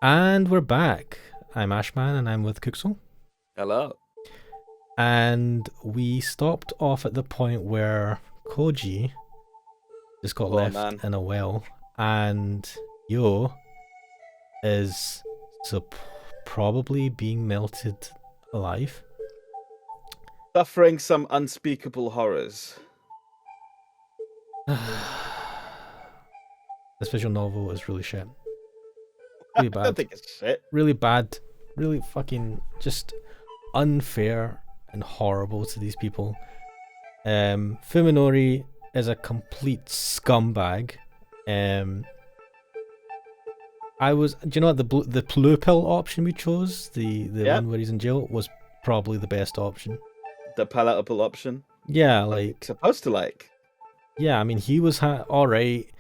And we're back. I'm Ashman and I'm with Kuxel. Hello. And we stopped off at the point where Koji just got Poor left man. in a well and Yo is probably being melted alive. Suffering some unspeakable horrors. This visual novel is really shit. Really I don't bad. think it's shit. Really bad. Really fucking just unfair and horrible to these people. Fuminori is a complete scumbag. Do you know what, the blue pill option we chose, the one where he's in jail, was probably the best option. The palatable option. Yeah, What like you're supposed to like. yeah, I mean he was alright.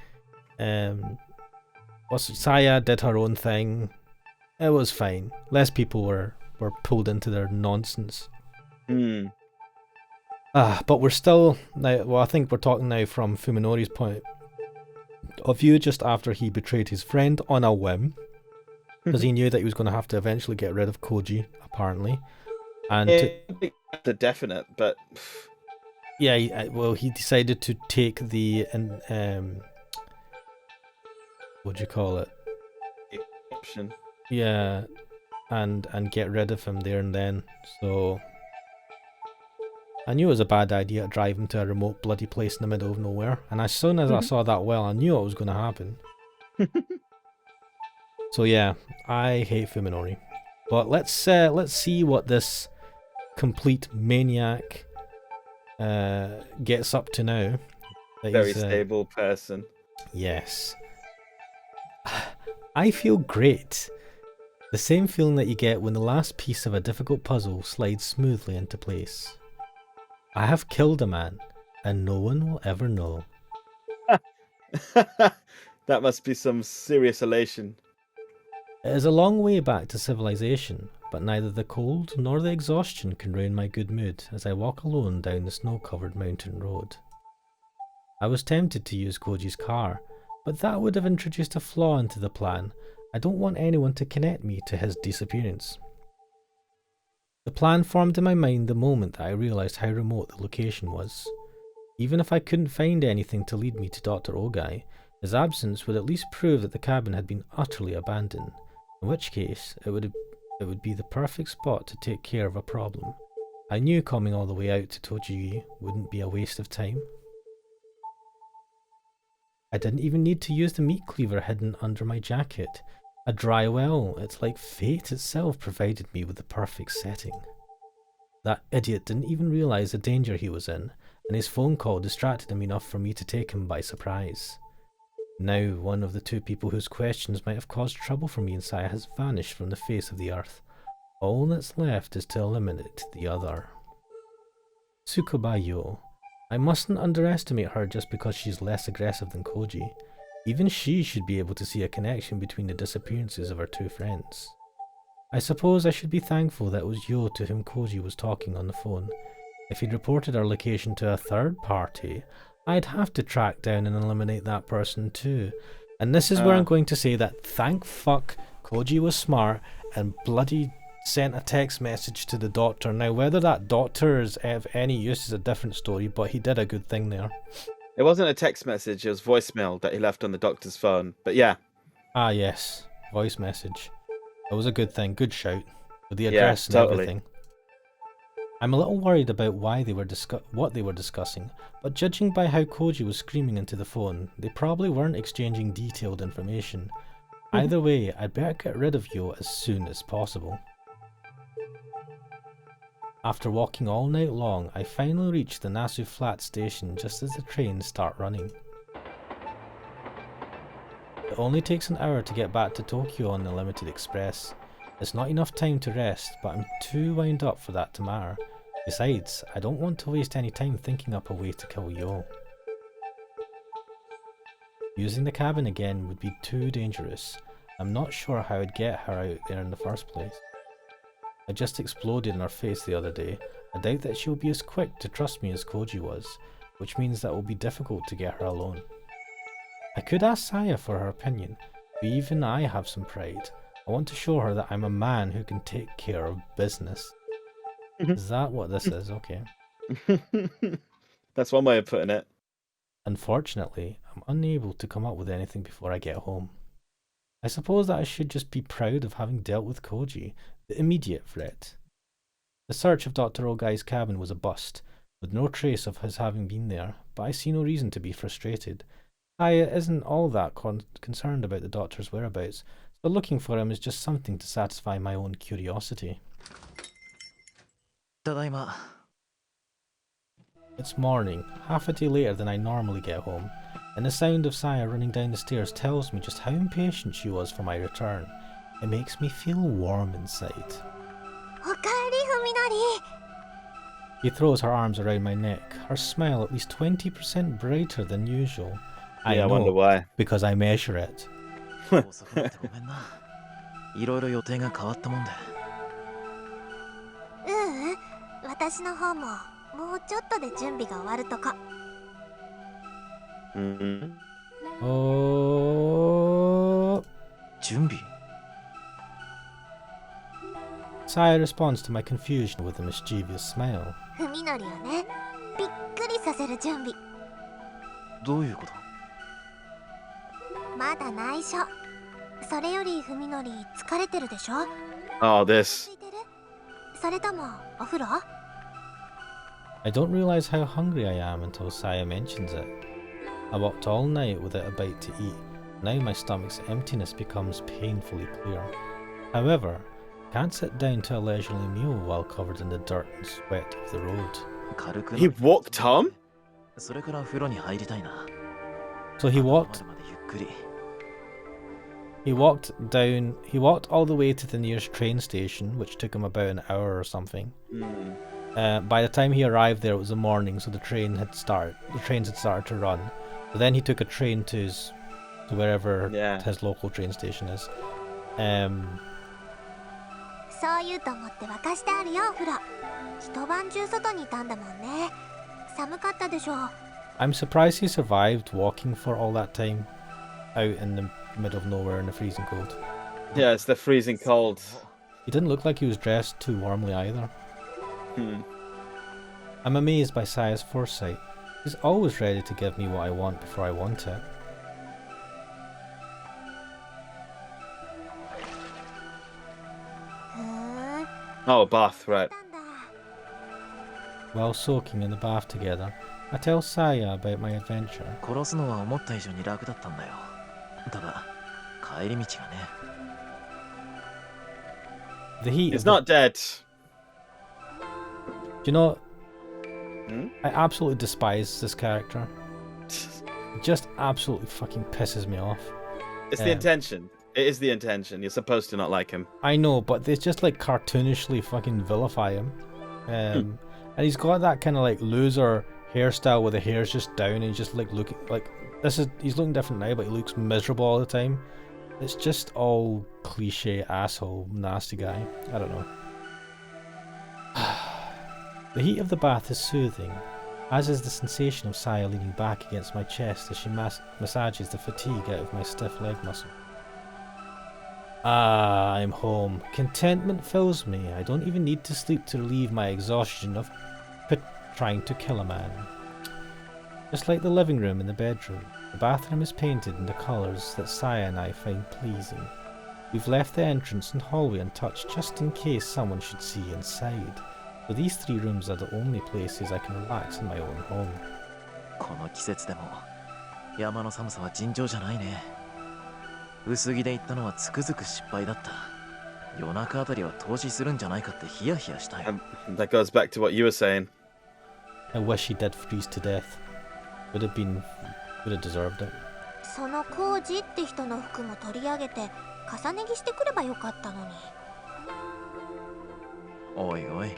Saya did her own thing. It was fine. Less people were pulled into their nonsense. But we're still now. Well, I think we're talking now from Fuminori's point of view, just after he betrayed his friend on a whim, because he knew that he was going to have to eventually get rid of Koji, apparently. And it's a definite, but yeah, he decided to take the what do you call it? option. Yeah, and get rid of him there and then. So I knew it was a bad idea to drive him to a remote bloody place in the middle of nowhere. And as soon as I saw that well, I knew it was going to happen. So yeah, I hate Fuminori. But let's see what this complete maniac gets up to now. Very stable person. Yes. I feel great. The same feeling that you get when the last piece of a difficult puzzle slides smoothly into place. I have killed a man, and no one will ever know. That must be some serious elation. It is a long way back to civilization, but neither the cold nor the exhaustion can ruin my good mood as I walk alone down the snow-covered mountain road. I was tempted to use Koji's car, but that would have introduced a flaw into the plan. I don't want anyone to connect me to his disappearance. The plan formed in my mind the moment that I realised how remote the location was. Even if I couldn't find anything to lead me to Dr. Ogai, his absence would at least prove that the cabin had been utterly abandoned, in which case it would be the perfect spot to take care of a problem. I knew coming all the way out to Tochigi wouldn't be a waste of time. I didn't even need to use the meat cleaver hidden under my jacket. A dry well, it's like fate itself provided me with the perfect setting. That idiot didn't even realise the danger he was in, and his phone call distracted him enough for me to take him by surprise. Now one of the two people whose questions might have caused trouble for me and Saya has vanished from the face of the earth. All that's left is to eliminate the other. Tsukuba-yo. I mustn't underestimate her just because she's less aggressive than Koji. Even she should be able to see a connection between the disappearances of her two friends. I suppose I should be thankful that it was Yo to whom Koji was talking on the phone. If he'd reported our location to a third party, I'd have to track down and eliminate that person too. And this is where I'm going to say that thank fuck Koji was smart and bloody sent a text message to the doctor. Now whether that doctor is of any use is a different story, but he did a good thing there. It wasn't a text message, it was voicemail that he left on the doctor's phone. But yeah. Ah yes, voice message. It was a good thing, good shout. With the address and everything. I'm a little worried about why they were what they were discussing, but judging by how Koji was screaming into the phone, they probably weren't exchanging detailed information. Either way, I'd better get rid of Yo as soon as possible. After walking all night long, I finally reached the Nasu Flat station just as the trains start running. It only takes an hour to get back to Tokyo on the Limited Express. It's not enough time to rest, but I'm too wound up for that to matter. Besides, I don't want to waste any time thinking up a way to kill Yo. Using the cabin again would be too dangerous. I'm not sure how I'd get her out there in the first place. I just exploded in her face the other day. I doubt that she'll be as quick to trust me as Koji was, which means that it will be difficult to get her alone. I could ask Saya for her opinion, but even I have some pride. I want to show her that I'm a man who can take care of business. Is that what this is? Okay. That's one way of putting it. Unfortunately, I'm unable to come up with anything before I get home. I suppose that I should just be proud of having dealt with Koji, the immediate threat. The search of Dr. Ogai's cabin was a bust, with no trace of his having been there, but I see no reason to be frustrated. Aya isn't all that concerned about the doctor's whereabouts, so looking for him is just something to satisfy my own curiosity. Tadaima. It's morning, half a day later than I normally get home, and the sound of Saya running down the stairs tells me just how impatient she was for my return. It makes me feel warm inside. She throws her arms around my neck, her smile at least 20% brighter than usual. I know, wonder why. because I measure it. 遅くなってごめんな。いろいろ予定が変わったもんで。私の方ももうちょっとで準備が終わるとこ。Oh. 準備 Saya responds to my confusion with a mischievous smile. ふみのりをね、びっくりさせる準備。どういうこと？まだ内緒。それよりふみのり疲れてるでしょ？ Oh, this. それともお風呂？ I don't realize how hungry I am until Saya mentions it. I walked all night without a bite to eat. Now my stomach's emptiness becomes painfully clear. However, I can't sit down to a leisurely meal while covered in the dirt and sweat of the road. 軽く He walked home? それから風呂に入りたいな。 So he ま walked でまでゆっくり。he walked all the way to the nearest train station, which took him about an hour or something. By the time he arrived there, it was the morning, so the trains had started to run. So then he took a train to wherever his local train station is. そう言うと思って沸かしてあるよ、お風呂。一晩中外にいたんだもんね。寒かったでしょ。I'm surprised he survived walking for all that time out in the middle of nowhere in the freezing cold. Yeah, it's the freezing cold. He didn't look like he was dressed too warmly either. I'm amazed by Saya's foresight. He's always ready to give me what I want before I want it. Oh, a bath, right. While soaking in the bath together, I tell Saya about my adventure. 殺すのは思った以上に楽だったんだよ。ただ帰り道がね。The heat He's of the- not dead. Do you know, I absolutely despise this character. It just absolutely fucking pisses me off. It's the intention. It is the intention. You're supposed to not like him. I know, but they just like cartoonishly fucking vilify him. And he's got that kind of like loser hairstyle where the hair's just down and he's just like looking like he's looking different now, but he looks miserable all the time. It's just all cliche asshole nasty guy. I don't know. The heat of the bath is soothing, as is the sensation of Saya leaning back against my chest as she massages the fatigue out of my stiff leg muscle. Ah, I'm home. Contentment fills me. I don't even need to sleep to relieve my exhaustion of trying to kill a man. Just like the living room and the bedroom, the bathroom is painted in the colours that Saya and I find pleasing. We've left the entrance and hallway untouched just in case someone should see inside. So these three rooms are the only places I can relax in my own home. この季節でも山の寒さは尋常じゃないね。薄着で行ったのはつくづく失敗だった。夜中あたりは凍死するんじゃないかってヒヤヒヤしたよ。That goes back to what you were saying. I wish he did freeze to death. Would have deserved it. そのコージって人の服も取り上げて重ね着してくればよかったのに。おいおい、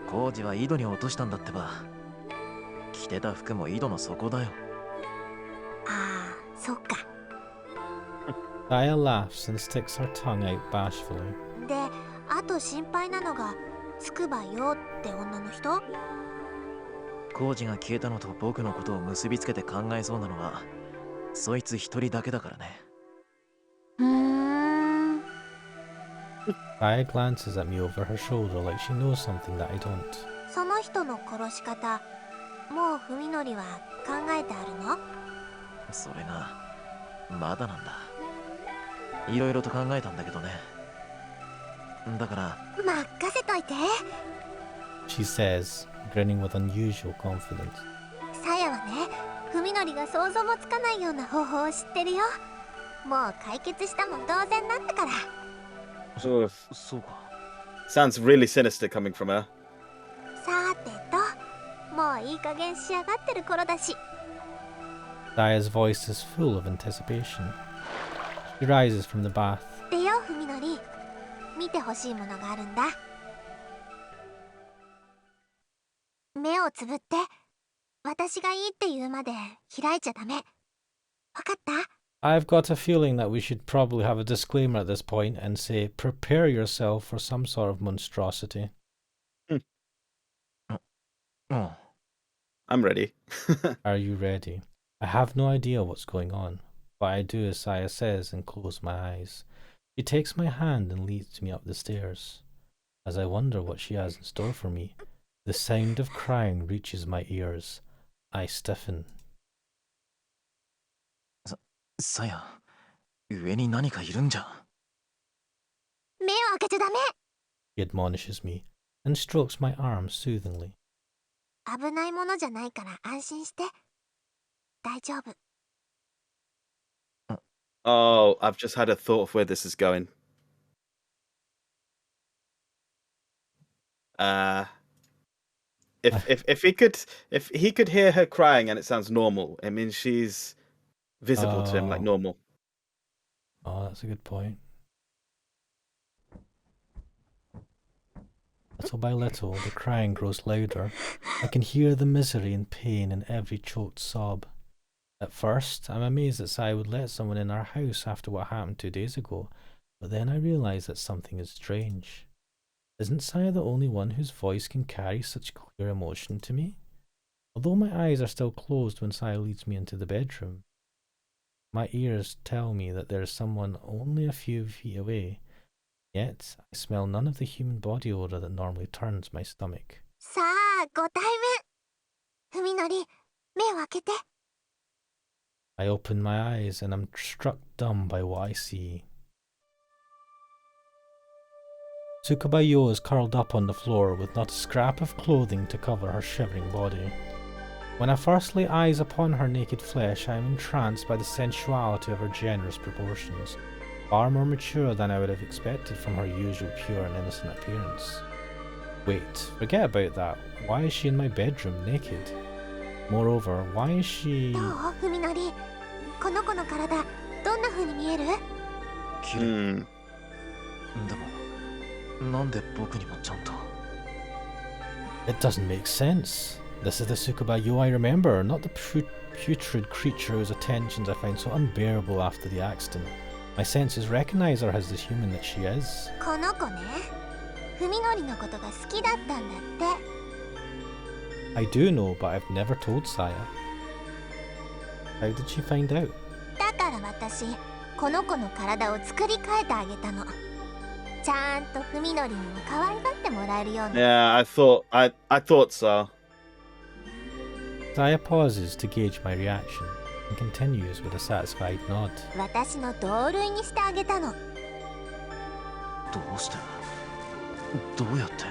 コージは井戸に落としたんだってば。着てた服も井戸の底だよ。ああ、そっか。Saya laughs and sticks her tongue out bashfully. で、あと心配なのがつくばよって女の人？コージが消えたのと僕のことを結びつけて考えそうなのはそいつ一人だけだからね。Saya glances at me over her shoulder like she knows something that I don't. その人の殺し方、もう文則は考えてあるの？それがまだなんだ。いろいろと考えたんだけどね。だから任せといて。She says, grinning with unusual confidence. さやはね、文則が想像もつかないような方法を知ってるよ。もう解決したも同然なんだから。Oof. そうか。 Sounds really sinister coming from her. さてと、もういい加減仕上がってる頃だし。Saya's voice is full of anticipation. She rises from the bath. でよ、文則。見てほしいものがあるんだ。目をつぶって。私がいいって言うまで開いちゃダメ。わかった？ I've got a feeling that we should probably have a disclaimer at this point and say, prepare yourself for some sort of monstrosity. うん。 I'm ready. Are you ready? I have no idea what's going on, but I do as Saya says and close my eyes. She takes my hand and leads me up the stairs. As I wonder what she has in store for me, the sound of crying reaches my ears. I stiffen. さや、上に何かいるんじゃ。目を開けちゃダメ。 He admonishes me and strokes my arm soothingly. 危ないものじゃないから安心して。大丈夫。Oh, I've just had a thought of where this is going. If he could hear her crying and it sounds normal, it means she's visible to him like normal. Oh, that's a good point. Little by little, the crying grows louder. I can hear the misery and pain in every choked sob. At first, I'm amazed that Sai would let someone in our house after what happened 2 days ago, but then I realise that something is strange. Isn't Saya the only one whose voice can carry such clear emotion to me? Although my eyes are still closed when Saya leads me into the bedroom, my ears tell me that there is someone only a few feet away, yet I smell none of the human body odour that normally turns my stomach. さあ、ご対面。文則、目を開けて。I open my eyes and I'm struck dumb by what I see. Tsukuba-yo is curled up on the floor with not a scrap of clothing to cover her shivering body. When I first lay eyes upon her naked flesh, I am entranced by the sensuality of her generous proportions, far more mature than I would have expected from her usual pure and innocent appearance. Wait, forget about that. Why is she in my bedroom naked? Moreover, why is she... どう、文則。この子の体、どんな風に見える？綺麗。でも、なんで僕にもちゃんと。It doesn't make sense. This is the Tsukuba-yo I remember, not the putrid creature whose attentions I find so unbearable after the accident. My senses recognize her as the human that she is. この子ね。文則のことが好きだったんだって。I do know, but I've never told Saya. How did she find out? だから私、この子の体を作り変えてあげたの。ちゃんと文則にも可愛がってもらえるように。Yeah, I thought so. Saya pauses to gauge my reaction and continues with a satisfied nod. 私の同類にしてあげたの。どうして？どうやって？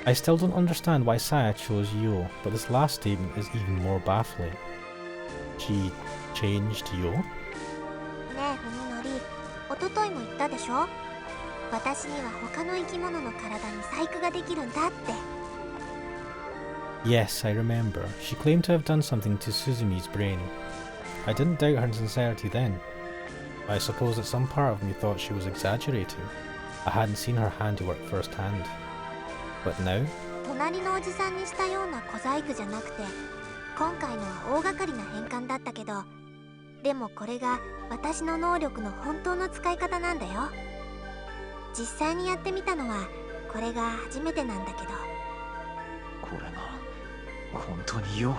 I still don't understand why Saya chose Yo, but this last statement is even more baffling. She changed Yo? ねえ文則、おとといも言ったでしょ？私には他の生き物の体に細工ができるんだって。Yes, I remember. She claimed to have done something to Suzumi's brain. I didn't doubt her sincerity then. I suppose that some part of me thought she was exaggerating. I hadn't seen her handiwork firsthand. But now? 隣のおじさんにしたような小細工じゃなくて、今回のは大掛かりな変換だったけど、でもこれが私の能力の本当の使い方なんだよ。実際にやってみたのはこれが初めてなんだけど。これが本当によ。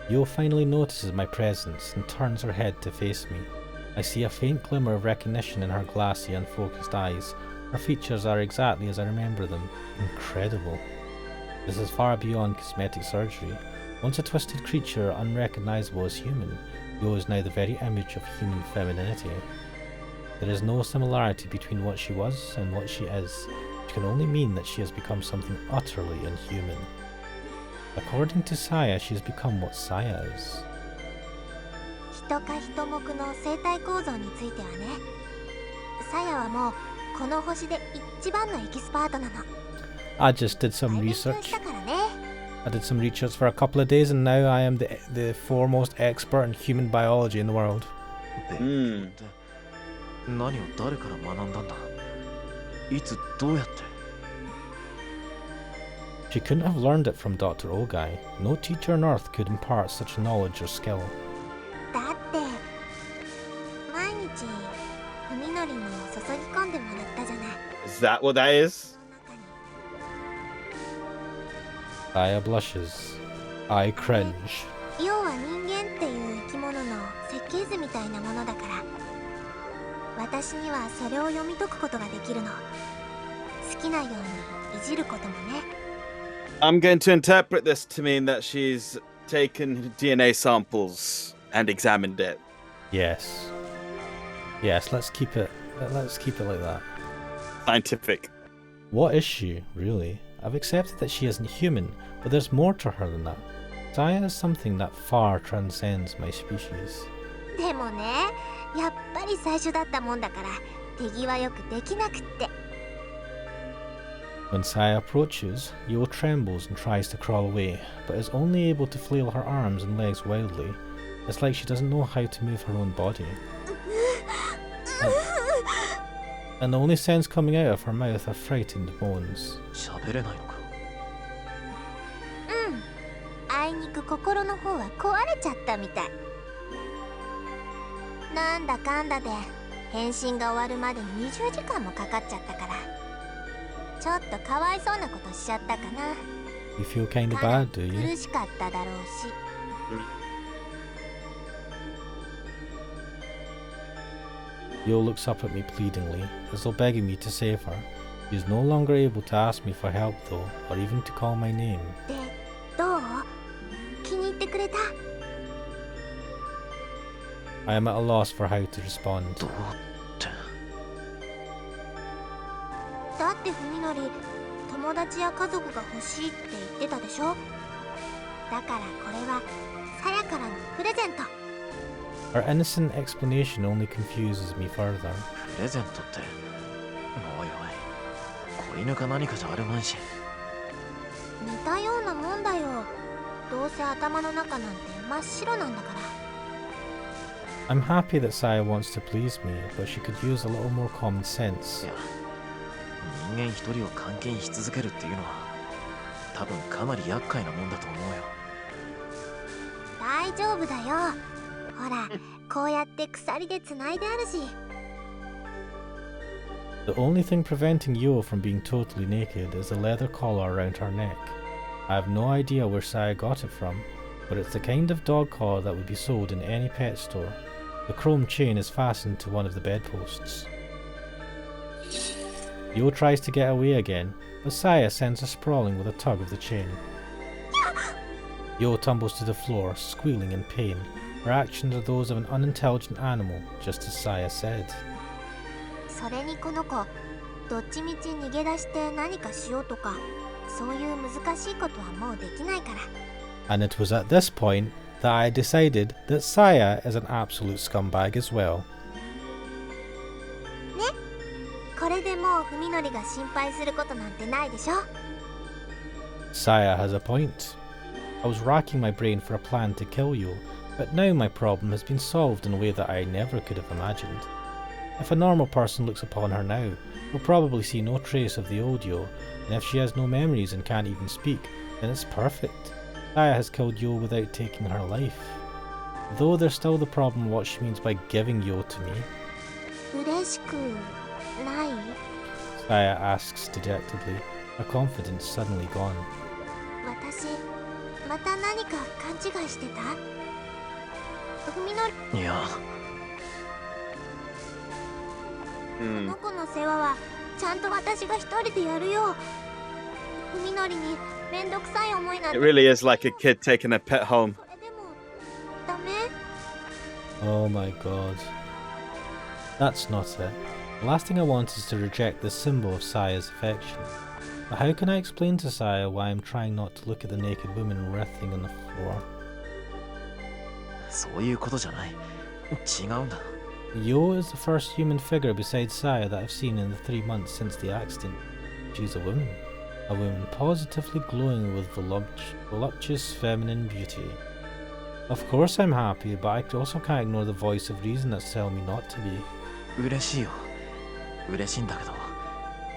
Yo finally notices my presence and turns her head to face me. I see a faint glimmer of recognition in her glassy, unfocused eyes. Her features are exactly as I remember them. Incredible. This is far beyond cosmetic surgery. Once a twisted creature, unrecognizable as human, Yo is now the very image of human femininity. There is no similarity between what she was and what she is, which can only mean that she has become something utterly inhuman. According to Saya, she has become what Saya is. 人か人目の生態構造についてはね、サヤはもうこの星で一番のエキスパートなの。I just did some 勉強 research. したからね。I did some research for a couple of days and now I am the foremost expert in human biology in the world. 勉強って何を誰から学んだんだ？いつどうやって？ She couldn't have learned it from Dr. Ogai. No teacher on earth could impart such knowledge or skill. だって毎日海のりの注ぎ込んでもらったじゃない。 Is that what that is? その中に Saya blushes. I cringe. 要は人間っていう生き物の設計図みたいなものだから、私にはそれを読み解くことができるの。好きなようにいじることもね。 I'm going to interpret this to mean that she's taken DNA samples and examined it. Yes. Yes, let's keep it like that. Scientific. What is she, really? I've accepted that she isn't human, but there's more to her than that. Saya is something that far transcends my species. でもね、やっぱり最初だったもんだから手際よくできなくって。 When Saya approaches, Yo trembles and tries to crawl away, but is only able to flail her arms and legs wildly. It's like she doesn't know how to move her own body. And the only sounds coming out of her mouth are frightened moans. 喋れないのか？うん。あいにく心の方は壊れちゃったみたい。なんだかんだで返信が終わるまで20時間もかかっちゃったから、ちょっとかわいそうなことしちゃったかな。 You feel kinda かな bad, do り you? 苦しかっただろうし。Yo looks up at me pleadingly, as though begging me to save her. She is no longer able to ask me for help though, or even to call my name. で、どう？気に入ってくれた？ I am at a loss for how to respond. どうって。だってふみのり、友達や家族が欲しいって言ってたでしょ。だからこれはさやからのプレゼント。 Her innocent explanation only confuses me further. プレゼントって。おいおい。子犬か何かじゃあるまいし。似たようなもんだよ。どうせ頭の中なんて真っ白なんだから。 I'm happy that Saya wants to please me, but she could use a little more common sense. いや、人間一人を監禁し続けるっていうのは多分かなり厄介なもんだと思うよ。大丈夫だよ。ほら、こうやって鎖でつないであるし。 The only thing preventing Yo from being totally naked is the leather collar around her neck. I have no idea where Saya got it from, but it's the kind of dog collar that would be sold in any pet store. The chrome chain is fastened to one of the bedposts. Yo tries to get away again, but Saya sends her sprawling with a tug of the chain. Yo tumbles to the floor, squealing in pain. Her actions are those of an unintelligent animal, just as Saya said. それにこの子、どっちみち逃げ出して何かしようとか、そういう難しいことはもうできないから。 And it was at this point that I decided that Saya is an absolute scumbag as well. ね、これでもうふみのりが心配することなんてないでしょ。 Saya has a point. I was racking my brain for a plan to kill Yo, but now my problem has been solved in a way that I never could have imagined. If a normal person looks upon her now, will probably see no trace of the old Yo, and if she has no memories and can't even speak, then it's perfect. Saya has killed Yo without taking her life. Though there's still the problem of what she means by giving Yo to me. 嬉しくない？ Saya asks dejectedly, her confidence suddenly gone. 私、また何か勘違いしてた？ふみのり。いや、Hmm. の子の世話はちゃんと私が一人でやるよ。文則にめんどくさい思いなん It て really is like a kid taking a pet home. それでもダメ？ Oh my god. That's not it. The last thing I want is to reject this symbol of Saya's affection. But how can I explain to Saya why I'm trying not to look at the naked woman writhing on the floor? そういうことじゃない。違うんだ。 Yo is the first human figure besides Saya that I've seen in the 3 months since the accident. She's a woman positively glowing with voluptuous feminine beauty. Of course I'm happy, but I also can't ignore the voice of reason that's telling me not to be. 嬉しいよ。嬉しいんだけど、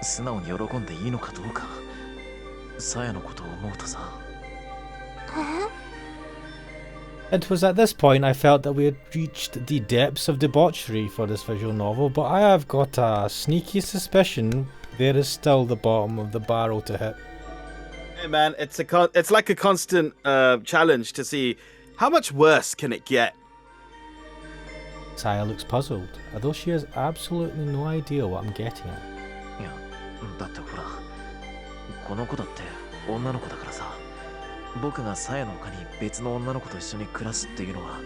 素直に喜んでいいのかどうか。さやのことを思うとさ。It was at this point I felt that we had reached the depths of debauchery for this visual novel, but I have got a sneaky suspicion there is still the bottom of the barrel to hit. Hey man, it's like a constant challenge to see how much worse can it get. Saya looks puzzled, although she has absolutely no idea what I'm getting at. いや、だってほら、この子だって女の子だからさ。僕がさやの他に別の女の子と一緒に暮らすっていうのは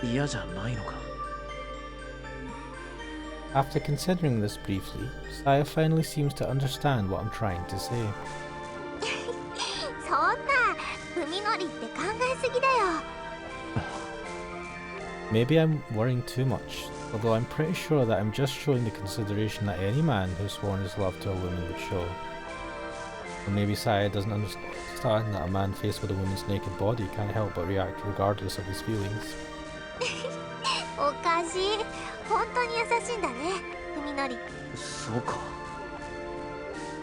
嫌じゃないのか。 After considering this briefly, Saya finally seems to understand what I'm trying to say. そんな文則って考えすぎだよ。 Maybe I'm worrying too much, although I'm pretty sure that I'm just showing the consideration that any man who's sworn his love to a woman would show. Or maybe Saya doesn't understand that a man faced with a woman's naked body can't help but react regardless of his feelings. おかしい。本当に優しいんだね、文則。そうか。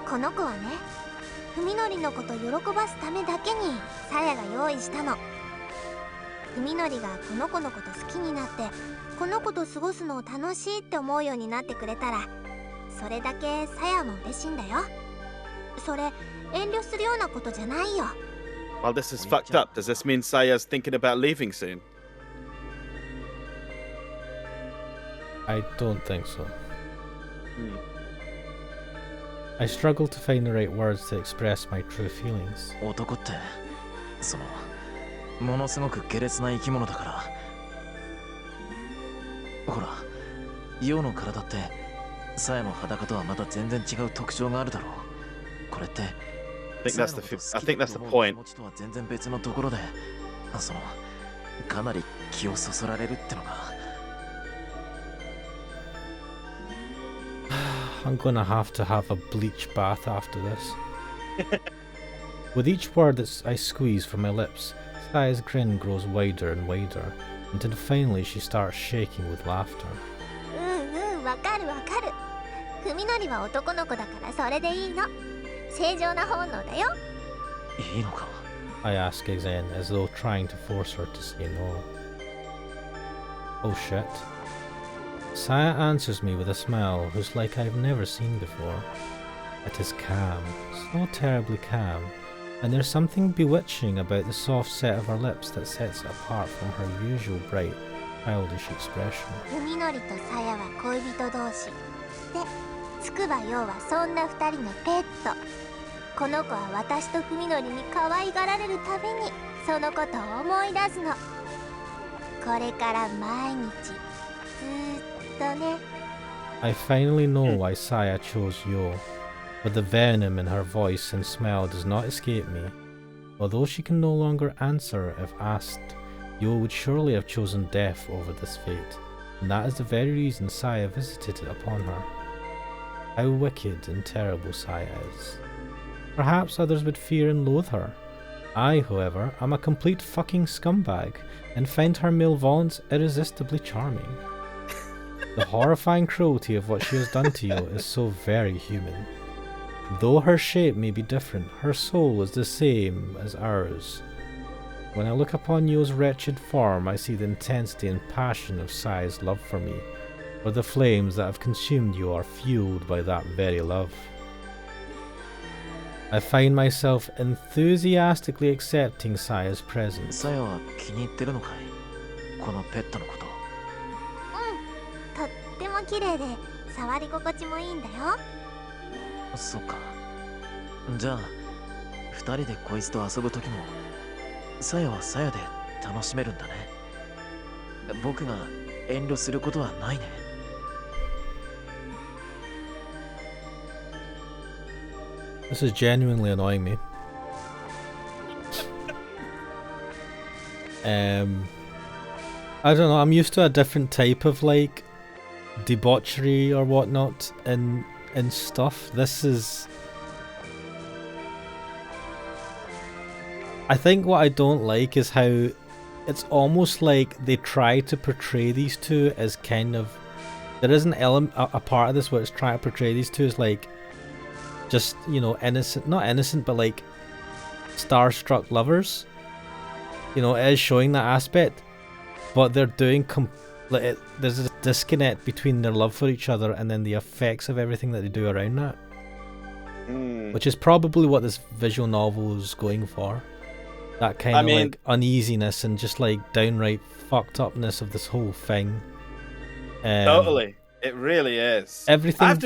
この子はね、文則のこと喜ばすためだけにさやが用意したの。文則がこの子のこと好きになって、この子と過ごすのを楽しいって思うようになってくれたら、それだけさやも嬉しいんだよ。それ遠慮するようなことじゃないよ。 Well, this is fucked up. Does this mean Saya's thinking about leaving soon? I don't think so. Hmm. I struggle to find the right words to express my true feelings. 男ってものすごく下劣な生き物だから。ほら、ヨウの体ってサヤの裸とはまた全然違う特徴があるだろう。これって I think that's the point. 気持ちとは全然別のところで、かなり気をそそられるってのが。I'm gonna have a bleach bath after this. With each word that I squeeze from my lips, Saya's grin grows wider and wider, until finally she starts shaking with laughter. わかるわかる。文則は男の子だからそれでいいの。正常な本能だよ。いいのか。 I ask again, as though trying to force her to say no. Oh shit. Saya answers me with a smile whose like I've never seen before. It is calm, so terribly calm, and there's something bewitching about the soft set of her lips that sets it apart from her usual bright, childish expression. 文則とさやは恋人同士。で、筑波陽はそんな二人のペット。この子は私と文則に可愛がられるたびにそのことを思い出すの。これから毎日ずーっとね。 I finally know why Saya chose Yo, but the venom in her voice and smile does not escape me. Although she can no longer answer if asked, Yo would surely have chosen death over this fate, and that is the very reason Saya visited it upon her. How wicked and terrible Saya is. Perhaps others would fear and loathe her. I, however, am a complete fucking scumbag, and find her malevolence irresistibly charming. The horrifying cruelty of what she has done to you is so very human. Though her shape may be different, her soul is the same as ours. When I look upon Yo's wretched form, I see the intensity and passion of Sai's love for me, or the flames that have consumed you are fueled by that very love. I find myself enthusiastically accepting Saya's presence. さやは気に入ってるのかい、このペットのこと。とっても綺麗で触り心地もいいんだよ。そっか。じゃあ二人でこいつと遊ぶ時もさやはさやで楽しめるんだね。僕が遠慮することはないね。This is genuinely annoying me. I don't know, I'm used to a different type of like debauchery or whatnot in stuff. This is... I think what I don't like is how it's almost like they try to portray these two as kind of... There is an element, a part of this where it's trying to portray these two as like just, you know, innocent, not innocent, but like starstruck lovers. You know, it is showing that aspect, but they're doing there's a disconnect between their love for each other and then the effects of everything that they do around that, which is probably what this visual novel is going for. That kind of like uneasiness and just like downright fucked upness of this whole thing. Totally, it really is. Everything. I have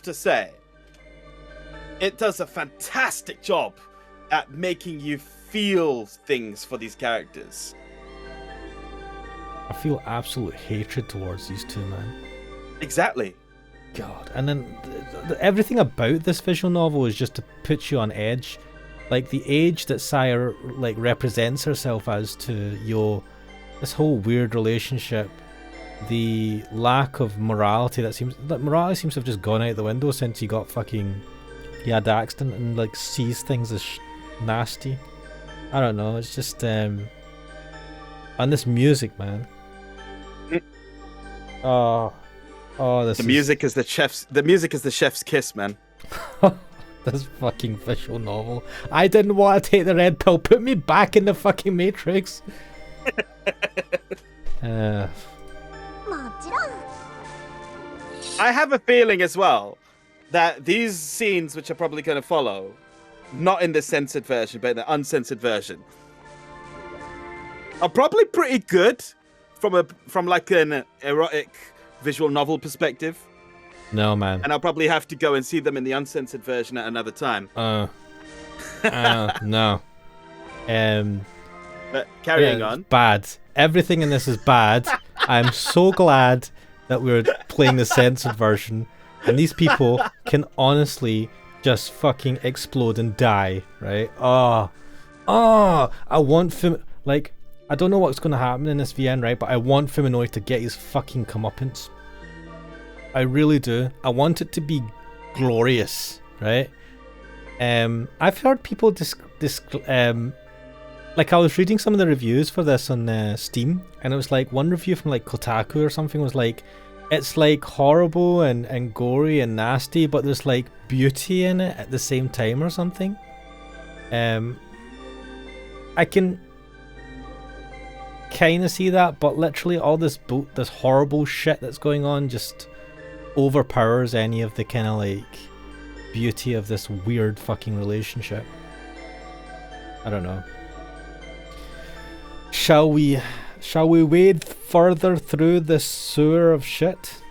to say, it does a fantastic job at making you feel things for these characters. I feel absolute hatred towards these two, man. Exactly. God, and then everything about this visual novel is just to put you on edge. Like the age that Saya like represents herself as to Yo, this whole weird relationship, the lack of morality morality seems to have just gone out the window since he had the accident and like sees things as nasty. I don't know, it's just and this music, man. The music is the chef's kiss, man. This fucking visual novel. I didn't want to take the red pill. Put me back in the fucking Matrix. I have a feeling as well that these scenes, which are probably going to follow, not in the censored version, but in the uncensored version, are probably pretty good from like an erotic visual novel perspective. No, man. And I'll probably have to go and see them in the uncensored version at another time. No. But carrying on. Bad. Everything in this is bad. I'm so glad that we're playing the censored version, and these people can honestly just fucking explode and die, right? I want like, I don't know what's going to happen in this VN, right? But I want Fuminori to get his fucking comeuppance. I really do. I want it to be glorious, right? I've heard people like, I was reading some of the reviews for this on Steam, and it was like one review from like Kotaku or something was like, it's like horrible and gory and nasty, but there's like beauty in it at the same time or something. I can kind of see that, but literally all this horrible shit that's going on just overpowers any of the kind of like beauty of this weird fucking relationship. I don't know. Shall we wade further through this sewer of shit?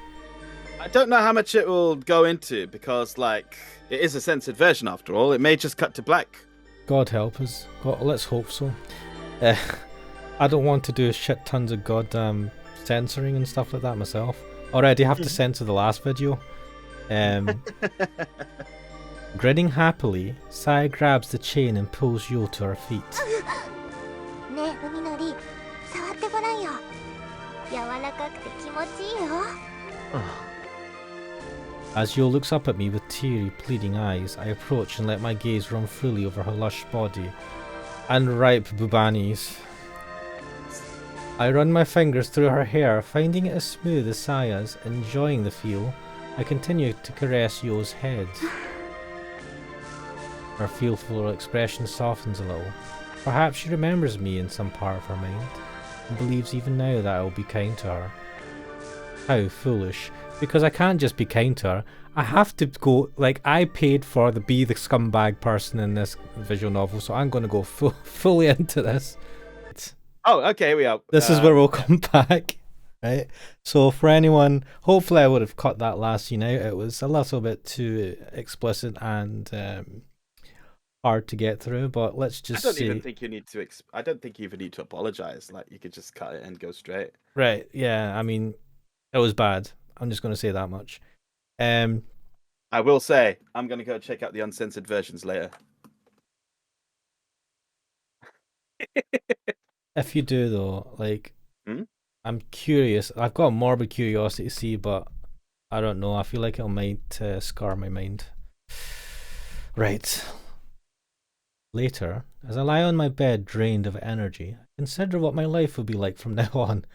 I don't know how much it will go into, because like it is a censored version after all. It may just cut to black. God help us. God, let's hope so. I don't want to do shit tons of goddamn censoring and stuff like that myself. Already have to censor the last video. Grinning happily, Saya grabs the chain and pulls Yo to her feet. As Yo looks up at me with teary, pleading eyes, I approach and let my gaze roam freely over her lush body and ripe bubanis. I run my fingers through her hair, finding it as smooth as Saya's. Enjoying the feel, I continue to caress Yo's head. Her fearful expression softens a little. Perhaps she remembers me in some part of her mind, and believes even now that I will be kind to her. How foolish, because I can't just be kind to her. I have to go, like, I paid for be the scumbag person in this visual novel, so I'm going to go fully into this. Oh, okay, here we are. This is where we'll come back. Right? So for anyone, hopefully I would have cut that last scene out. It was a little bit too explicit and hard to get through, but let's I just don't say... even think you need to. I don't think you even need to apologize. Like you could just cut it and go straight. Right, yeah, I mean, it was bad. I'm just going to say that much. I will say I'm gonna go check out the uncensored versions later. If you do, though, like, Hmm? I'm curious. I've got a morbid curiosity to see, but I don't know. I feel like it might scar my mind. Right. Later, as I lie on my bed drained of energy, I consider what my life will be like from now on.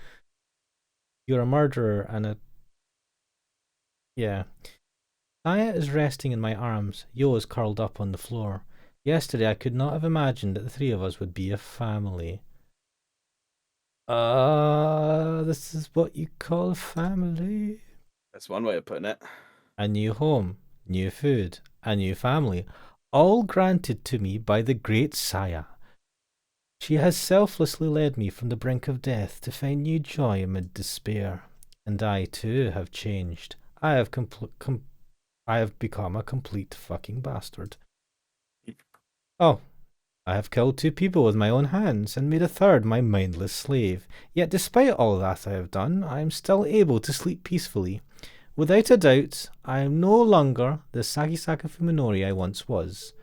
You're a murderer and a... Yeah. Aya is resting in my arms. Yo is curled up on the floor. Yesterday I could not have imagined that the three of us would be a family. This is what you call a family? That's one way of putting it. A new home, new food, a new family, all granted to me by the great Saya. She has selflessly led me from the brink of death to find new joy amid despair. And I too have changed. I have become a complete fucking bastard. Oh, I have killed 2 people with my own hands and made a third my mindless slave. Yet despite all that I have done, I am still able to sleep peacefully. Without a doubt, I am no longer the Sagisaka Fuminori I once was.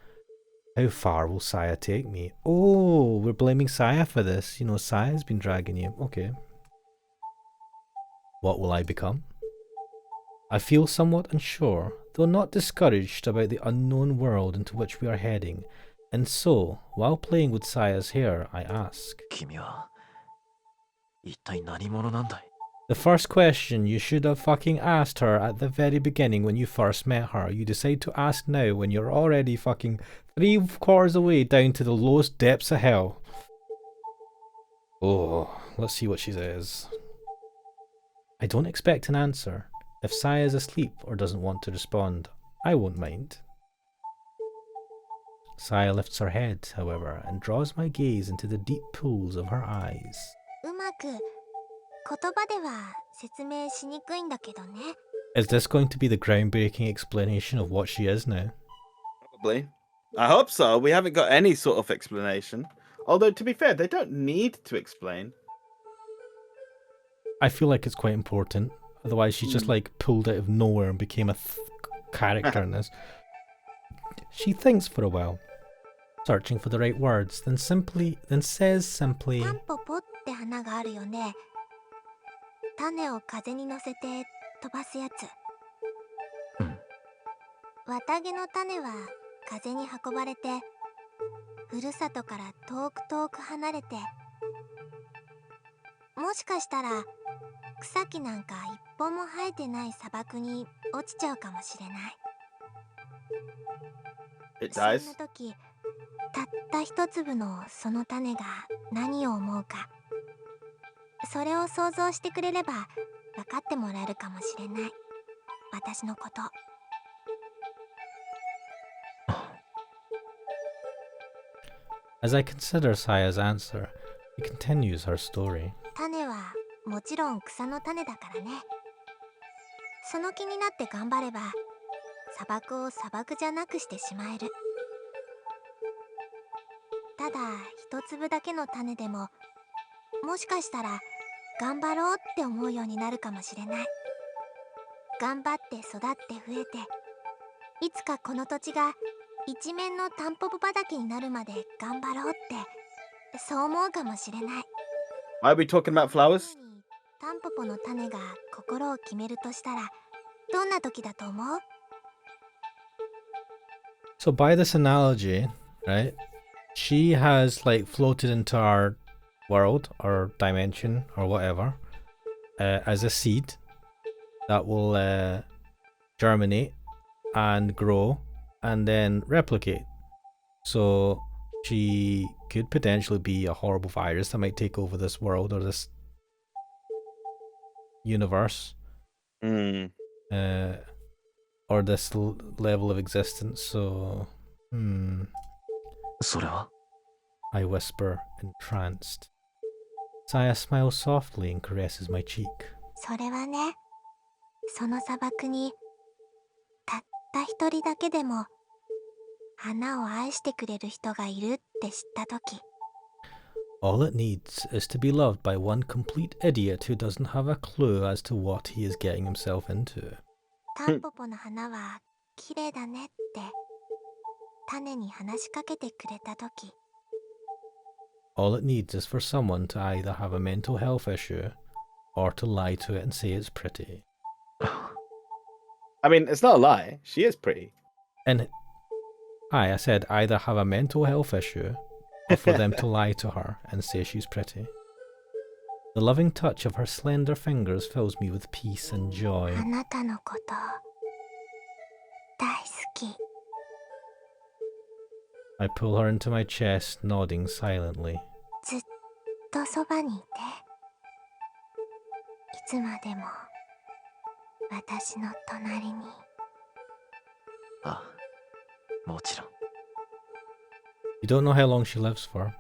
How far will Saya take me? Oh, we're blaming Saya for this. You know, Saya's been dragging you. Okay. What will I become? I feel somewhat unsure, though not discouraged about the unknown world into which we are heading. And so, while playing with Saya's hair, I ask, 君は一体何者なんだい？ the first question you should have fucking asked her at the very beginning when you first met her. You decide to ask now when you're already fucking 3/4 away down to the lowest depths of hell. Oh, let's see what she says. I don't expect an answer. If Saya is asleep or doesn't want to respond, I won't mind. Saya lifts her head, however, and draws my gaze into the deep pools of her eyes. うまく言葉では説明しにくいんだけどね。 Is this going to be the groundbreaking explanation of what she is now? Probably. I hope so. We haven't got any sort of explanation. Although, to be fair, they don't need to explain. I feel like it's quite important. Otherwise, she's just like pulled out of nowhere and became a character in this. She thinks for a while, searching for the right words, then says simply, タンポポって花があるよね。種を風に乗せて飛ばすやつ。綿毛の種は風に運ばれて、ふるさとから遠く遠く離れて、もしかしたら草木なんか一本も生えてない砂漠に落ちちゃうかもしれない。 It そんな dies. 時、たった一粒のその種が何を思うか、それを想像してくれれば分かってもらえるかもしれない。私のこと。 As I consider Saya's answer, she continues her story. 種はもちろん草の種だからね。その気になって頑張れば砂漠を砂漠じゃなくしてしまえる。ただ一粒だけの種でも、もしかしたら頑張ろうって思うようになるかもしれない。頑張って育って増えて、いつかこの土地が一面のタンポポ畑になるまで頑張ろうって、そう思うかもしれない。 Why are we talking about flowers? タンポポの種が心を決めるとしたら、どんな時だと思う？ So by this analogy, right, she has like floated into our world or dimension or whatever as a seed that will germinate and grow and then replicate. So she could potentially be a horrible virus that might take over this world or this universe. Or this level of existence, so... それは I whisper, entranced. Saya smiles softly and caresses my cheek. それはね、その砂漠にたった一人だけでも花を愛してくれる人がいるって知ったとき、 All it needs is to be loved by one complete idiot who doesn't have a clue as to what he is getting himself into. タンポポの花は綺麗だねって種に話しかけてくれたとき、 All it needs is for someone to either have a mental health issue or to lie to it and say it's pretty. I mean, it's not a lie. She is pretty. And I said either have a mental health issue or for them to lie to her and say she's pretty. The loving touch of her slender fingers fills me with peace and joy. あなたのこと大好き。 I pull her into my chest, nodding silently. ずっとそばにいて、いつまでも私の隣に。ああ、もちろん。 You don't know how long she lives for.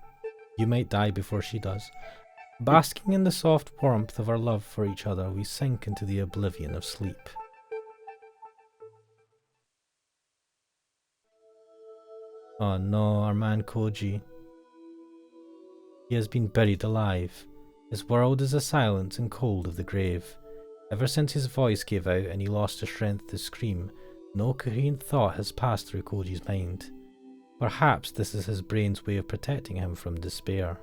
You might die before she does. Basking in the soft warmth of our love for each other, we sink into the oblivion of sleep. Oh no, our man Koji. He has been buried alive. His world is the silence and cold of the grave. Ever since his voice gave out and he lost the strength to scream, no coherent thought has passed through Koji's mind. Perhaps this is his brain's way of protecting him from despair.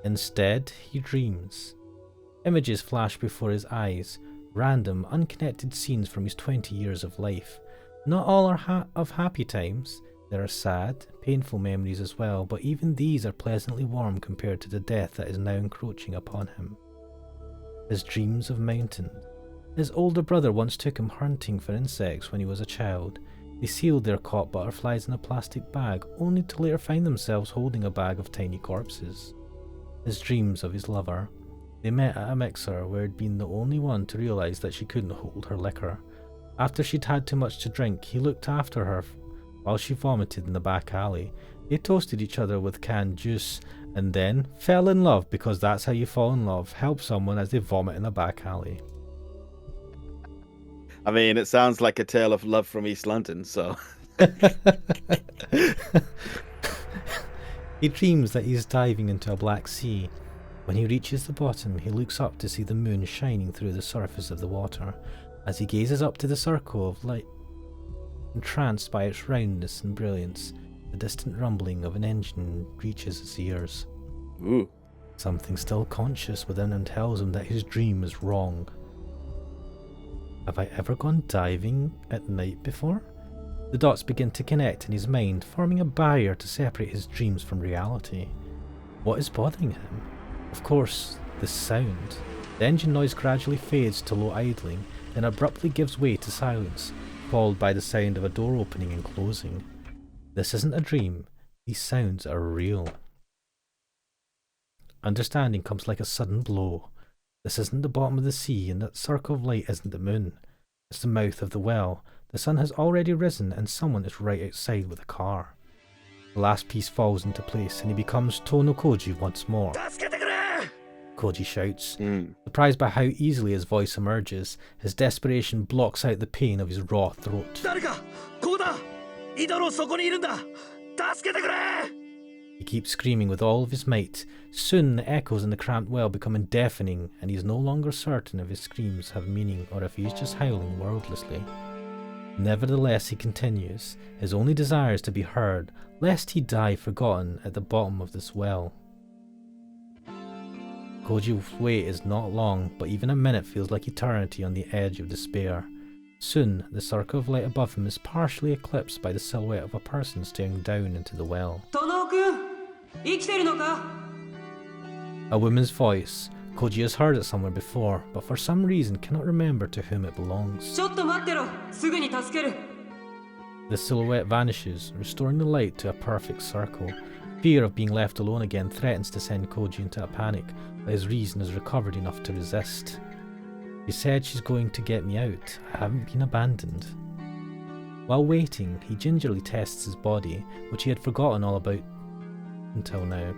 Instead, he dreams. Images flash before his eyes, random, unconnected scenes from his 20 years of life. Not all are of happy times. There are sad, painful memories as well, but even these are pleasantly warm compared to the death that is now encroaching upon him. His dreams of mountains. His older brother once took him hunting for insects when he was a child. They sealed their caught butterflies in a plastic bag, only to later find themselves holding a bag of tiny corpses. His dreams of his lover. They met at a mixer where he'd been the only one to realise that she couldn't hold her liquor. After she'd had too much to drink, he looked after her while she vomited in the back alley. They toasted each other with canned juice, and then fell in love, because that's how you fall in love. Help someone as they vomit in a back alley. I mean, it sounds like a tale of love from East London, so... He dreams that he is diving into a black sea. When he reaches the bottom, he looks up to see the moon shining through the surface of the water. As he gazes up to the circle of light, entranced by its roundness and brilliance, the distant rumbling of an engine reaches his ears. Ooh. Something still conscious within him tells him that his dream is wrong. Have I ever gone diving at night before? The dots begin to connect in his mind, forming a barrier to separate his dreams from reality. What is bothering him? Of course, the sound. The engine noise gradually fades to low idling, then abruptly gives way to silence, followed by the sound of a door opening and closing. This isn't a dream. These sounds are real. Understanding comes like a sudden blow. This isn't the bottom of the sea, and that circle of light isn't the moon. It's the mouth of the well. The sun has already risen, and someone is right outside with a car. The last piece falls into place, and he becomes Tono Koji once more. Koji shouts, surprised by how easily his voice emerges. His desperation blocks out the pain of his raw throat. He keeps screaming with all of his might. Soon the echoes in the cramped well become deafening, and he is no longer certain if his screams have meaning or if he is just howling wordlessly. Nevertheless, he continues. His only desire is to be heard, lest he die forgotten at the bottom of this well. Koji's wait is not long, but even a minute feels like eternity on the edge of despair. Soon, the circle of light above him is partially eclipsed by the silhouette of a person staring down into the well. A woman's voice. Koji has heard it somewhere before, but for some reason cannot remember to whom it belongs. The silhouette vanishes, restoring the light to a perfect circle. Fear of being left alone again threatens to send Koji into a panic, but his reason is recovered enough to resist. She said she's going to get me out. I haven't been abandoned. While waiting, he gingerly tests his body, which he had forgotten all about until now.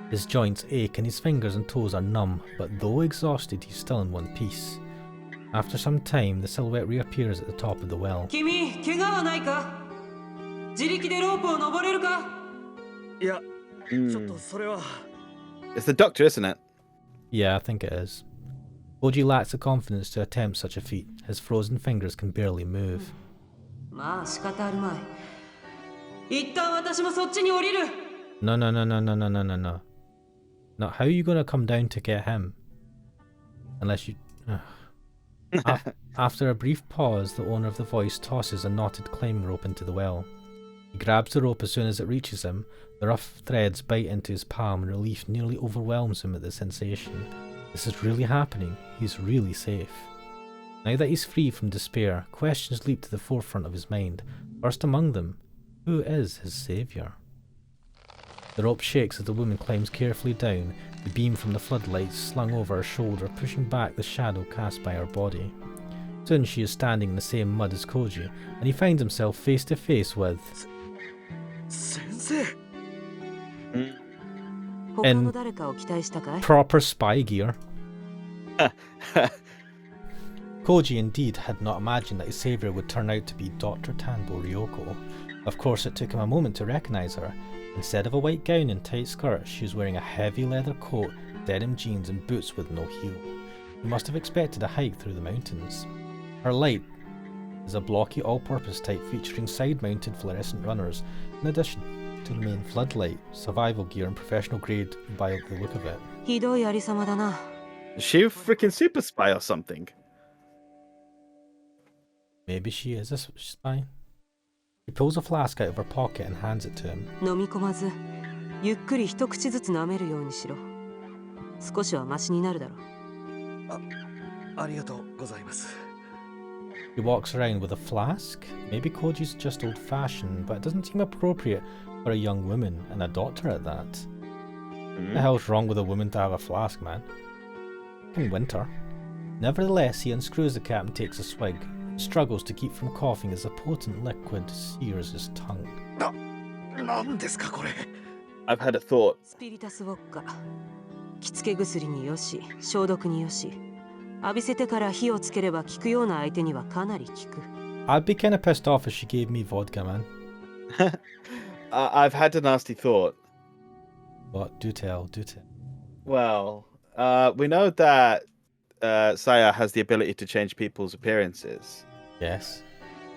His joints ache and his fingers and toes are numb, but though exhausted, he's still in one piece. After some time, the silhouette reappears at the top of the well. 君、怪我はないか？自力でロープを登れるか？いや、ちょっとそれは。It's the doctor, isn't it? Yeah, I think it is. Koji lacks the confidence to attempt such a feat. His frozen fingers can barely move. まあ仕方あるまい。一旦私もそっちに降りる。No, no, no, no, no, no, no, no, no. No, how are you gonna come down to get him? Unless you... After a brief pause, the owner of the voice tosses a knotted climbing rope into the well. He grabs the rope as soon as it reaches him. The rough threads bite into his palm and relief nearly overwhelms him at the sensation. This is really happening. He's really safe. Now that he's free from despair, questions leap to the forefront of his mind. First among them, who is his saviour? The rope shakes as the woman climbs carefully down, the beam from the floodlights slung over her shoulder pushing back the shadow cast by her body. Soon she is standing in the same mud as Koji, and he finds himself face to face with... Sensei! In proper spy gear. Koji indeed had not imagined that his saviour would turn out to be Dr. Tanbo Ryoko. Of course, it took him a moment to recognise her. Instead of a white gown and tight skirt, she was wearing a heavy leather coat, denim jeans and boots with no heel. He must have expected a hike through the mountains. Her light is a blocky all-purpose type featuring side-mounted fluorescent runners, in addition to the main floodlight, survival gear and professional grade by the look of it. Is she a freaking super spy or something? Maybe she is a spy. She pulls a flask out of her pocket and hands it to him. 飲み込まず、ゆっくり一口ずつ舐めるようにしろ。少しはマシになるだろう。ありがとうございます。He walks around with a flask. Maybe Koji's just old-fashioned, but it doesn't seem appropriate for a young woman, and a doctor at that. What the hell's wrong with a woman to have a flask, man? In winter. Nevertheless, he unscrews the cap and takes a swig. Struggles to keep from coughing as the potent liquid sears his tongue. I've had a thought. スピリタスウォッカ。着付け薬によし、消毒によし。浴びせてから火をつければ効くような相手にはかなり効く。I'd be kind of pissed off if she gave me vodka, man. I've had a nasty thought. What? Do tell, do tell. Well, we know that Saya has the ability to change people's appearances. Yes.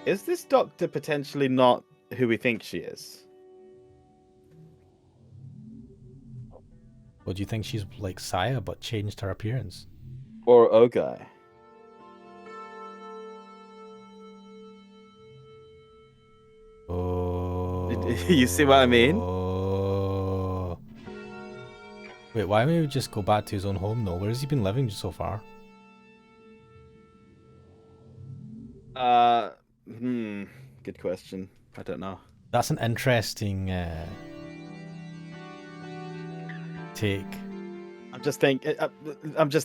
Is this doctor potentially not who we think she is? Well, do you think she's like Saya but changed her appearance? Or Ogai? Oh. You see what I mean? Oh. Wait, why don't we just go back to his own home though? Where has he been living so far? Good question. I don't know. That's an interesting take. I'm just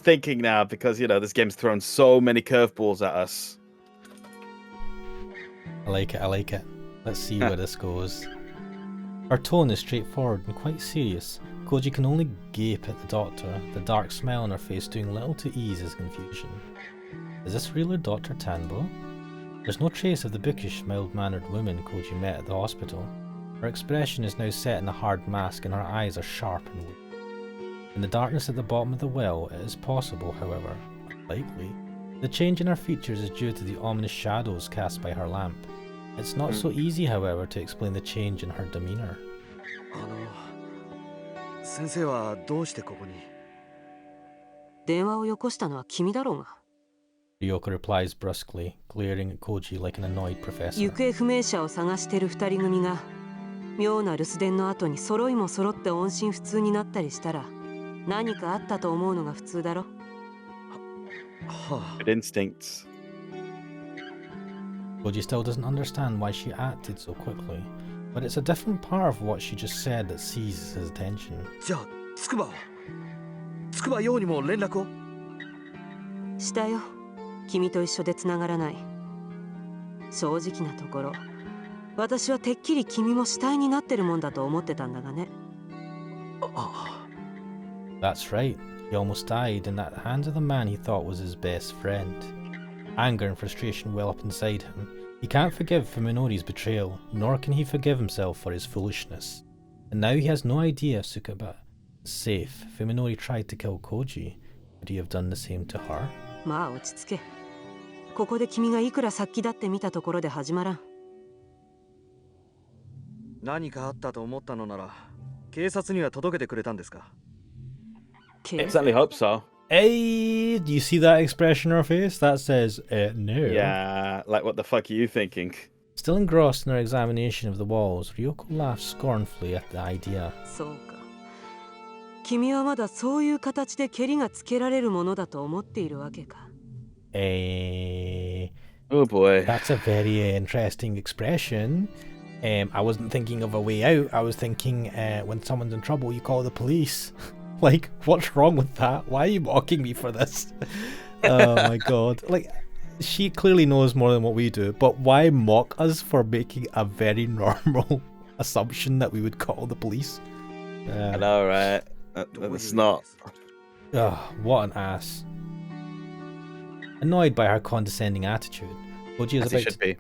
thinking now because this game's thrown so many curveballs at us. I like it, I like it. Let's see where this goes. Her tone is straightforward and quite serious. Koji can only gape at the doctor, the dark smile on her face doing little to ease his confusion. Is this really Dr. Tanbo? There's no trace of the bookish, mild-mannered woman Koji met at the hospital. Her expression is now set in a hard mask and her eyes are sharp and weak. In the darkness at the bottom of the well, it is possible, however, unlikely, the change in her features is due to the ominous shadows cast by her lamp. It's not so easy, however, to explain the change in her demeanour. 先生はどうしてここに？電話をよこしたのは君だろうが。Ryoko replies brusquely, glaring at Koji like an annoyed professor. 行方不明者を探してる二人組が妙な留守電の後に揃いも揃って音信不通になったりしたら何かあったと思うのが普通だろ。Good instincts. Koji still doesn't understand why she acted so quickly, but it's a different part of what she just said that seizes his attention. じゃあ、つくば陽にも連絡を？したよ。君と一緒で繋がらない。正直なところ、私はてっきり君も死体になってるもんだと思ってたんだがね。That's right. He almost died in the hands of the man he thought was his best friend. Anger and frustration well up inside him. He can't forgive Fuminori's betrayal, nor can he forgive himself for his foolishness. And now he has no idea if Tsukaba is safe. Fuminori tried to kill Koji. Would he have done the same to her? まあ落ち着け。ここで君がいくら殺気だって見たところで始まらん。何かあったと思ったのなら、警察には届けてくれたんですか？ 警 Certainly hope so. Hey, do you see that expression on her face? That says, no. Yeah, like what the fuck are you thinking? Still engrossed in her examination of the walls, Ryoko laughs scornfully at the idea. そうか。君はまだそういう形で蹴りがつけられるものだと思っているわけか。Eh, Oh boy. that's a very interesting expression. I wasn't thinking of a way out. I was thinking when someone's in trouble, you call the police. Like, what's wrong with that? Why are you mocking me for this? Oh my god. Like, she clearly knows more than what we do, but why mock us for making a very normal assumption that we would call the police? I know, right? It's not. Ugh, what an ass. Annoyed by her condescending attitude, Koji is As he about should be.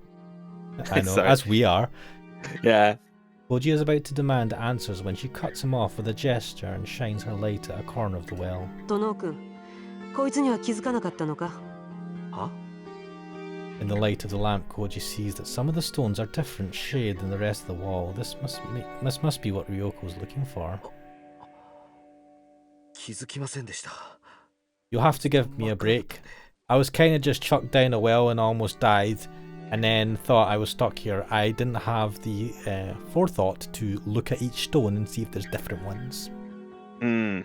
I know, Sorry. as we are. Yeah. Koji is about to demand answers when she cuts him off with a gesture and shines her light at a corner of the well. 殿君、こいつには気づかなかったのか？は？ In the light of the lamp, Koji sees that some of the stones are different shade than the rest of the wall. This must be what Ryoko is looking for. 気づきませんでした。 You'll have to give me a break. I was kind of just chucked down a well and almost died, and then thought I was stuck here. I didn't have the forethought to look at each stone and see if there's different ones. Hmm.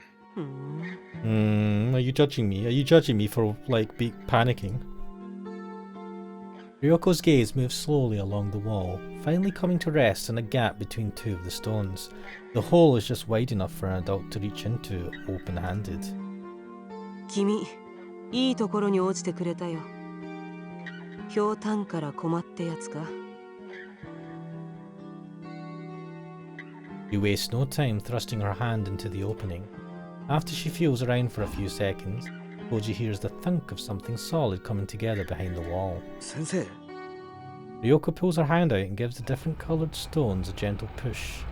Are you judging me? Are you judging me for, like, panicking? Ryoko's gaze moves slowly along the wall, finally coming to rest in a gap between two of the stones. The hole is just wide enough for an adult to reach into, open-handed. 君、いいところに落ちてくれたよ。ひょうたんから困ってやつか。She wastes no time thrusting her hand into the opening. After she feels around for a few seconds, Koji hears the thunk of something solid coming together behind the wall. 先生、 Ryoko pulls her hand out and gives the different coloured stones a gentle push.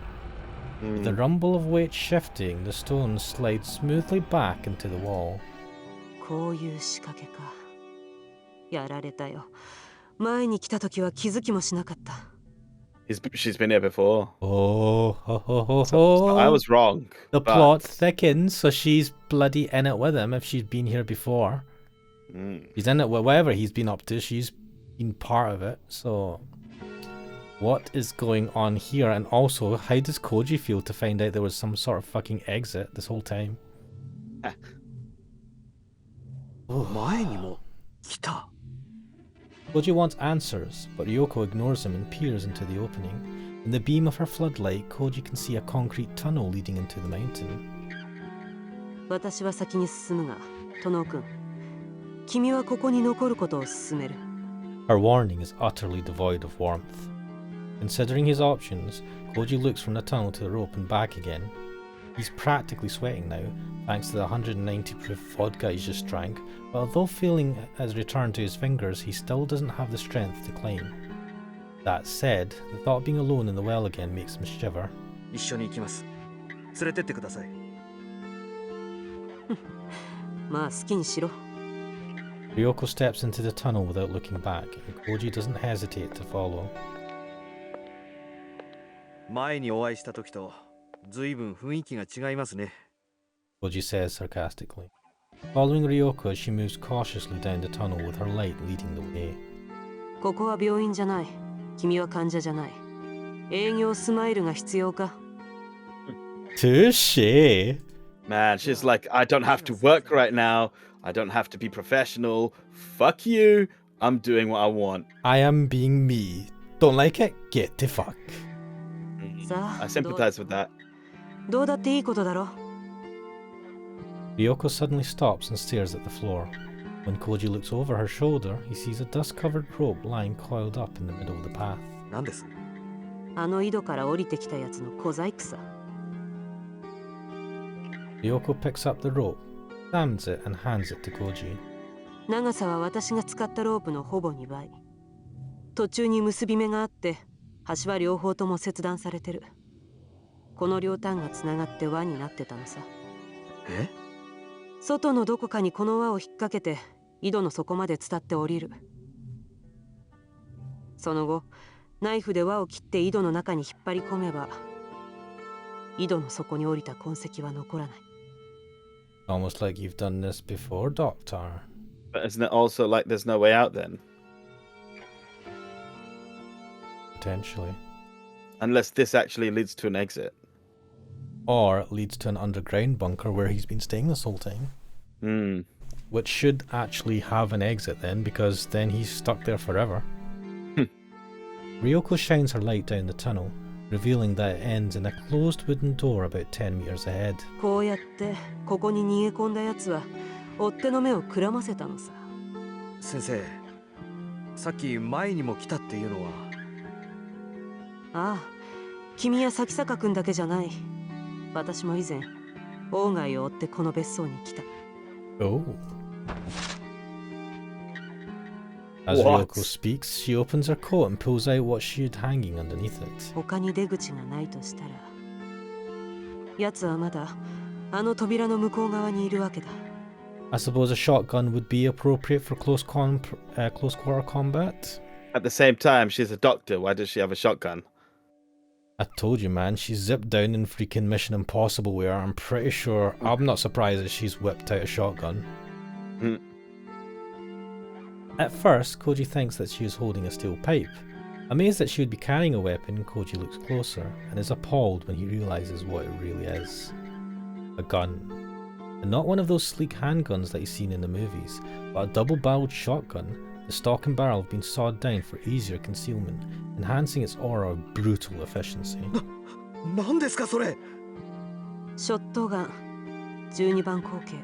With the rumble of weight shifting, the stones slide smoothly back into the wall. こういう仕掛けか。やられたよ。前に来た時は気づきもしなかった。She's been here before. Oh, ho, ho, ho, So I was wrong. The but- plot thickens, so she's bloody in it with him if she's been here before. She's in it with whatever he's been up to, she's been part of it, so... What is going on here? And also, how does Koji feel to find out there was some sort of fucking exit this whole time? 前にも来た。 Koji wants answers, but Ryoko ignores him and peers into the opening. In the beam of her floodlight, Koji can see a concrete tunnel leading into the mountain. 私は先に進むが、殿君、君はここに残ることを勧める。Her warning is utterly devoid of warmth. Considering his options, Koji looks from the tunnel to the rope and back again. He's practically sweating now, thanks to the 190 proof vodka he's just drank, but although feeling has returned to his fingers, he still doesn't have the strength to climb. That said, the thought of being alone in the well again makes him shiver. 一緒に行きます。連れてってください。まあ好きにしろ。Ryoko steps into the tunnel without looking back, and Koji doesn't hesitate to follow. 前にお会いした時と随分雰囲気が違いますね。 Koji says sarcastically. Following Ryoko as she moves cautiously down the tunnel with her light leading the way. ここは病院じゃない。君は患者じゃない。営業スマイルが必要か。Touché! Man, she's like, I don't have to work right now. I don't have to be professional. Fuck you. I'm doing what I want. I am being me. Don't like it? Get the fuck. さあ、 I sympathize with that. どうだっていいことだろ。 Ryoko suddenly stops and stares at the floor. When Koji looks over her shoulder, he sees a dust-covered rope lying coiled up in the middle of the path. 何です？あの井戸から降りてきたやつの小細工さ。Ryoko picks up the rope, examines it, and hands it to Koji. 長さは私が使ったロープのほぼ2倍。途中に結び目があって、端は両方とも切断されてる。この両端がつながって輪になってたのさ。え？外のどこかにこの輪を引っ掛けて井戸の底まで伝って降りる。その後ナイフで輪を切って井戸の中に引っ張り込めば井戸の底に降りた痕跡は残らない。 Almost like you've done this before, Doctor. But isn't it also like there's no way out then? Potentially. Unless this actually leads to an exit. Or it leads to an underground bunker where he's been staying this whole time. Hmm. Which should actually have an exit then, because then he's stuck there forever. Ryoko shines her light down the tunnel, revealing that it ends in a closed wooden door about 10 meters ahead. こうやってここに逃げ込んだやつは追っ手の目をくらませたのさ。先生、さっき前にも来たっていうのは。ああ、君や咲坂君だけじゃない。私も以前鴎外を追ってこの別荘に来た。 Oh. As What? Ryoko speaks, she opens her coat and pulls out what she had hanging underneath it. 他に出口がないとしたら、奴はまだあの扉の向こう側にいるわけだ。I suppose a shotgun would be appropriate for close quarter combat. At the same time, she's a doctor. Why does she have a shotgun? I told you, man, she's zipped down in freaking Mission Impossible wear. I'm pretty sure. I'm not surprised that she's whipped out a shotgun. Hmm. At first, Koji thinks that she is holding a steel pipe. Amazed that she would be carrying a weapon, Koji looks closer and is appalled when he realises what it really is. A gun. And not one of those sleek handguns that he's seen in the movies, but a double-barreled shotgun. The stock and barrel have been sawed down for easier concealment, enhancing its aura of brutal efficiency. 何ですかそれ？ショットガン12番口径。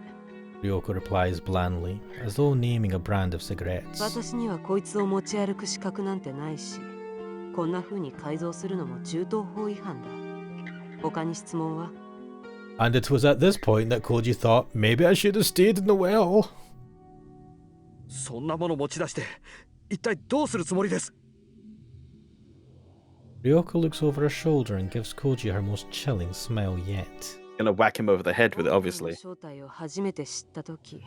Ryoko replies blandly, as though naming a brand of cigarettes. 私にはこいつを持ち歩く資格なんてないし、こんな風に改造するのも銃刀法違反だ。他に質問は？ And it was at this point that Koji thought, maybe I should have stayed in the well. そんなもの持ち出して一体どうするつもりです？ Ryoko looks over her shoulder and gives Koji her most chilling smile yet. Gonna whack him over the head with it, obviously. 正体を初めて知った時、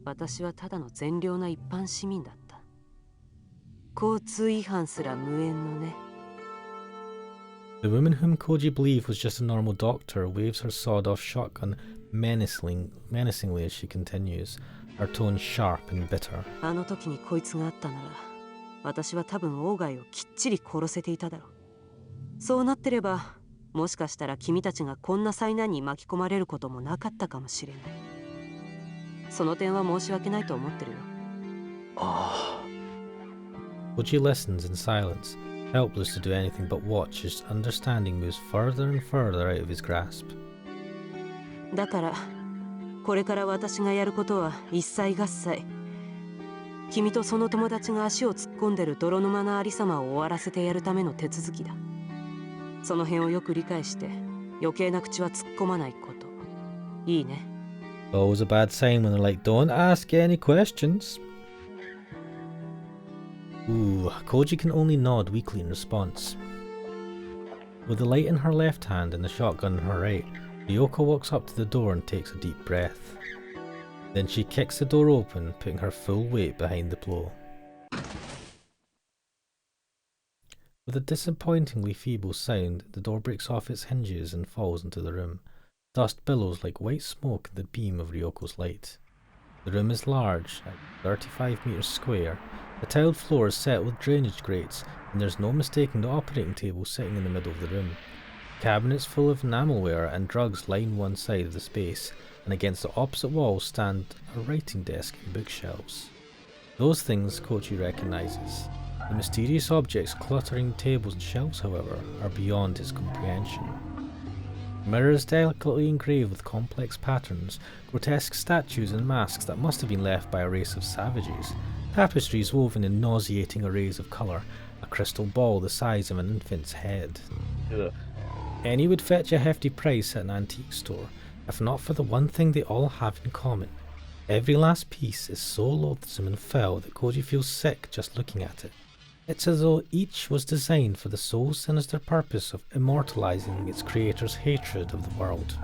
私はただの善良な一般市民だった。交通違反すら無縁のね。 The woman whom Koji believed was just a normal doctor waves her sawed-off shotgun menacingly as she continues, her tone sharp and bitter. あの時にこいつがあったなら、私は多分鴎外をきっちり殺せていただろう。そうなってれば、もしかしたら君たちがこんな災難に巻き込まれることもなかったかもしれない。その点は申し訳ないと思ってるよ。ああ。 Koji listens in silence, helpless to do anything but watch as understanding moves further and further out of his grasp. だから、これから私がやることは一切合切。君とその友達が足を突っ込んでる泥沼なありさまを終わらせてやるための手続きだ。その辺をよく理解して余計な口は突っ込まないこと。いいね。 Always a bad sign when they're like, don't ask any questions. Ooh, Koji can only nod weakly in response. With the light in her left hand and the shotgun in her right, Ryoko walks up to the door and takes a deep breath. Then she kicks the door open, putting her full weight behind the blow. With a disappointingly feeble sound, the door breaks off its hinges and falls into the room. Dust billows like white smoke in the beam of Ryoko's light. The room is large, at 35 meters square. The tiled floor is set with drainage grates, and there's no mistaking the operating table sitting in the middle of the room. Cabinets full of enamelware and drugs line one side of the space, and against the opposite wall stand a writing desk and bookshelves. Those things Koji recognises. The mysterious objects cluttering tables and shelves, however, are beyond his comprehension. Mirrors delicately engraved with complex patterns, grotesque statues and masks that must have been left by a race of savages, tapestries woven in nauseating arrays of colour, a crystal ball the size of an infant's head. Ugh. Any would fetch a hefty price at an antique store, if not for the one thing they all have in common. Every last piece is so loathsome and foul that Koji feels sick just looking at it. It's as though each was designed for the sole sinister purpose of immortalizing its creator's hatred of the world.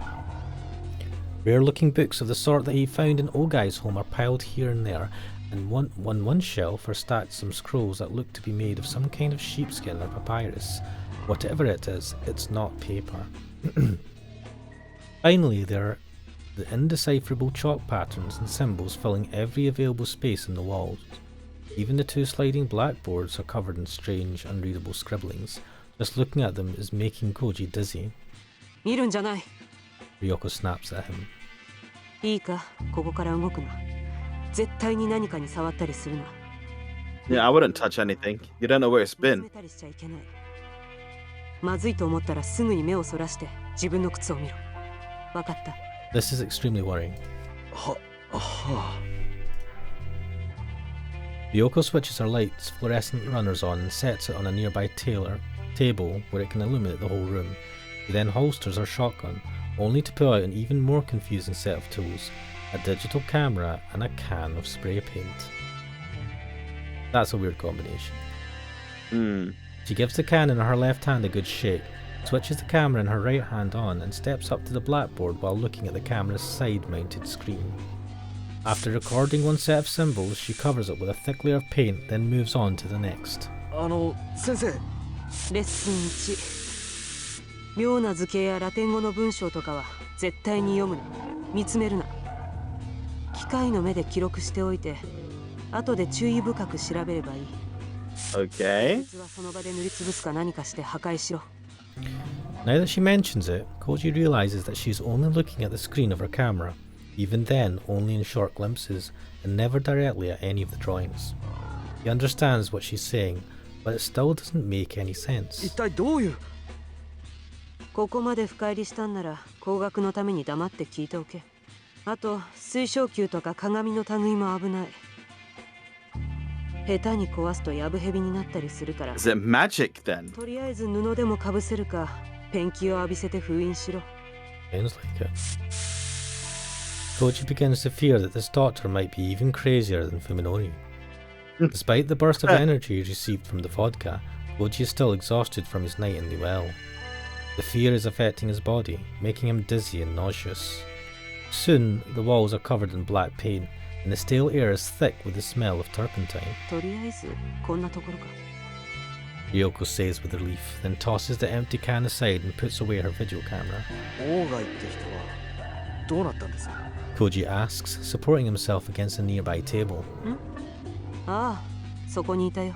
Rare-looking books of the sort that he found in Ogai's home are piled here and there, and one shelf are stacked some scrolls that look to be made of some kind of sheepskin or papyrus. Whatever it is, it's not paper. Finally, there are the indecipherable chalk patterns and symbols filling every available space in the walls. Even the two sliding blackboards are covered in strange, unreadable scribblings. Just looking at them is making Koji dizzy. 見るんじゃない。 Ryoko snaps at him. いいか、ここから動くな。絶対に何かに触ったりするな。 Yeah, I wouldn't touch anything. You don't know where it's 見つ been. めたりしちゃいけない。まずいと思ったらすぐに目をそらして自分の靴を見ろ。わかった。 This is extremely worrying. Ryoko switches her light's fluorescent runners on and sets it on a nearby table where it can illuminate the whole room. She then holsters her shotgun, only to pull out an even more confusing set of tools, a digital camera and a can of spray paint. That's a weird combination. She gives the can in her left hand a good shake, switches the camera in her right hand on and steps up to the blackboard while looking at the camera's side-mounted screen. After recording one set of symbols, she covers it with a thick layer of paint, then moves on to the next. 先生。レッスン1。妙な図形やラテン語の文章とかは絶対に読むな。見つめるな。機械の目で記録しておいて、後で注意深く調べればいい。 Okay. 実はその場で塗りつぶすか何かして破壊しろ。 Now that she mentions it, Koji realizes that she's only looking at the screen of her camera, even then only in short glimpses, and never directly at any of the drawings. He understands what she's saying, but it still doesn't make any sense. 一体どういう。ここまで深入りしたんなら工学のために黙って聞いておけ。あと水晶球とか鏡の類も危ない。下手に壊すとヤブヘビになったりするから。 Is it magic then? とりあえず布でもかぶせるかペンキを浴びせて封印しろ。 Sounds like it. Koji begins to fear that this doctor might be even crazier than Fuminori. Despite the burst of energy received from the vodka, Koji is still exhausted from his night in the well. The fear is affecting his body, making him dizzy and nauseous. Soon, the walls are covered in black paint, and the stale air is thick with the smell of turpentine. とりあえずこんなところか。 Ryoko says with relief, then tosses the empty can aside and puts away her video camera. オーガイって人はどうなったんです。 Koji asks, supporting himself against a nearby table. ああ、そこにいたよ。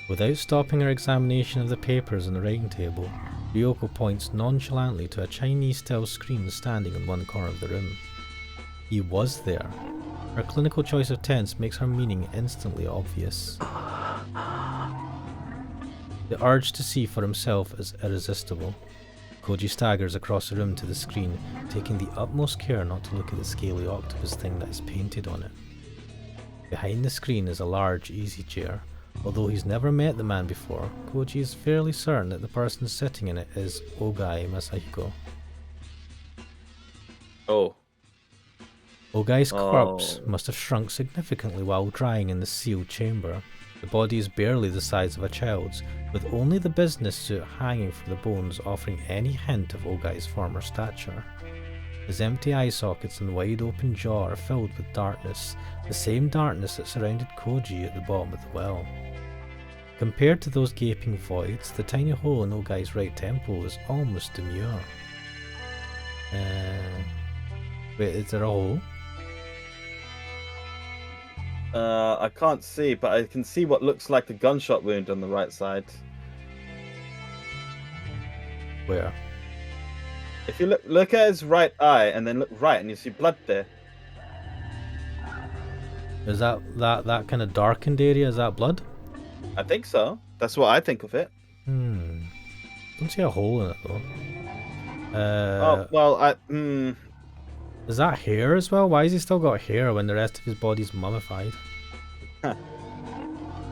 Without stopping her examination of the papers on the writing table, Ryoko points nonchalantly to a Chinese-style screen standing in one corner of the room. He was there. Her clinical choice of tense makes her meaning instantly obvious. The urge to see for himself is irresistible. Koji staggers across the room to the screen, taking the utmost care not to look at the scaly octopus thing that is painted on it. Behind the screen is a large easy chair. Although he's never met the man before, Koji is fairly certain that the person sitting in it is Ogai Masahiko. Oh. Ogai's corpse must have shrunk significantly while drying in the sealed chamber. The body is barely the size of a child's, with only the business suit hanging from the bones offering any hint of Ogai's former stature. His empty eye sockets and wide open jaw are filled with darkness, the same darkness that surrounded Koji at the bottom of the well. Compared to those gaping voids, the tiny hole in Ogai's right temple is almost demure. Wait, is there a hole? I can't see, but I can see what looks like a gunshot wound on the right side. Where? If you look at his right eye and then look right and you see blood there. Is that kind of darkened area? Is that blood? I think so. That's what I think of it. Don't see a hole in it though. Oh, well, Is that hair as well? Why has he still got hair when the rest of his body's mummified?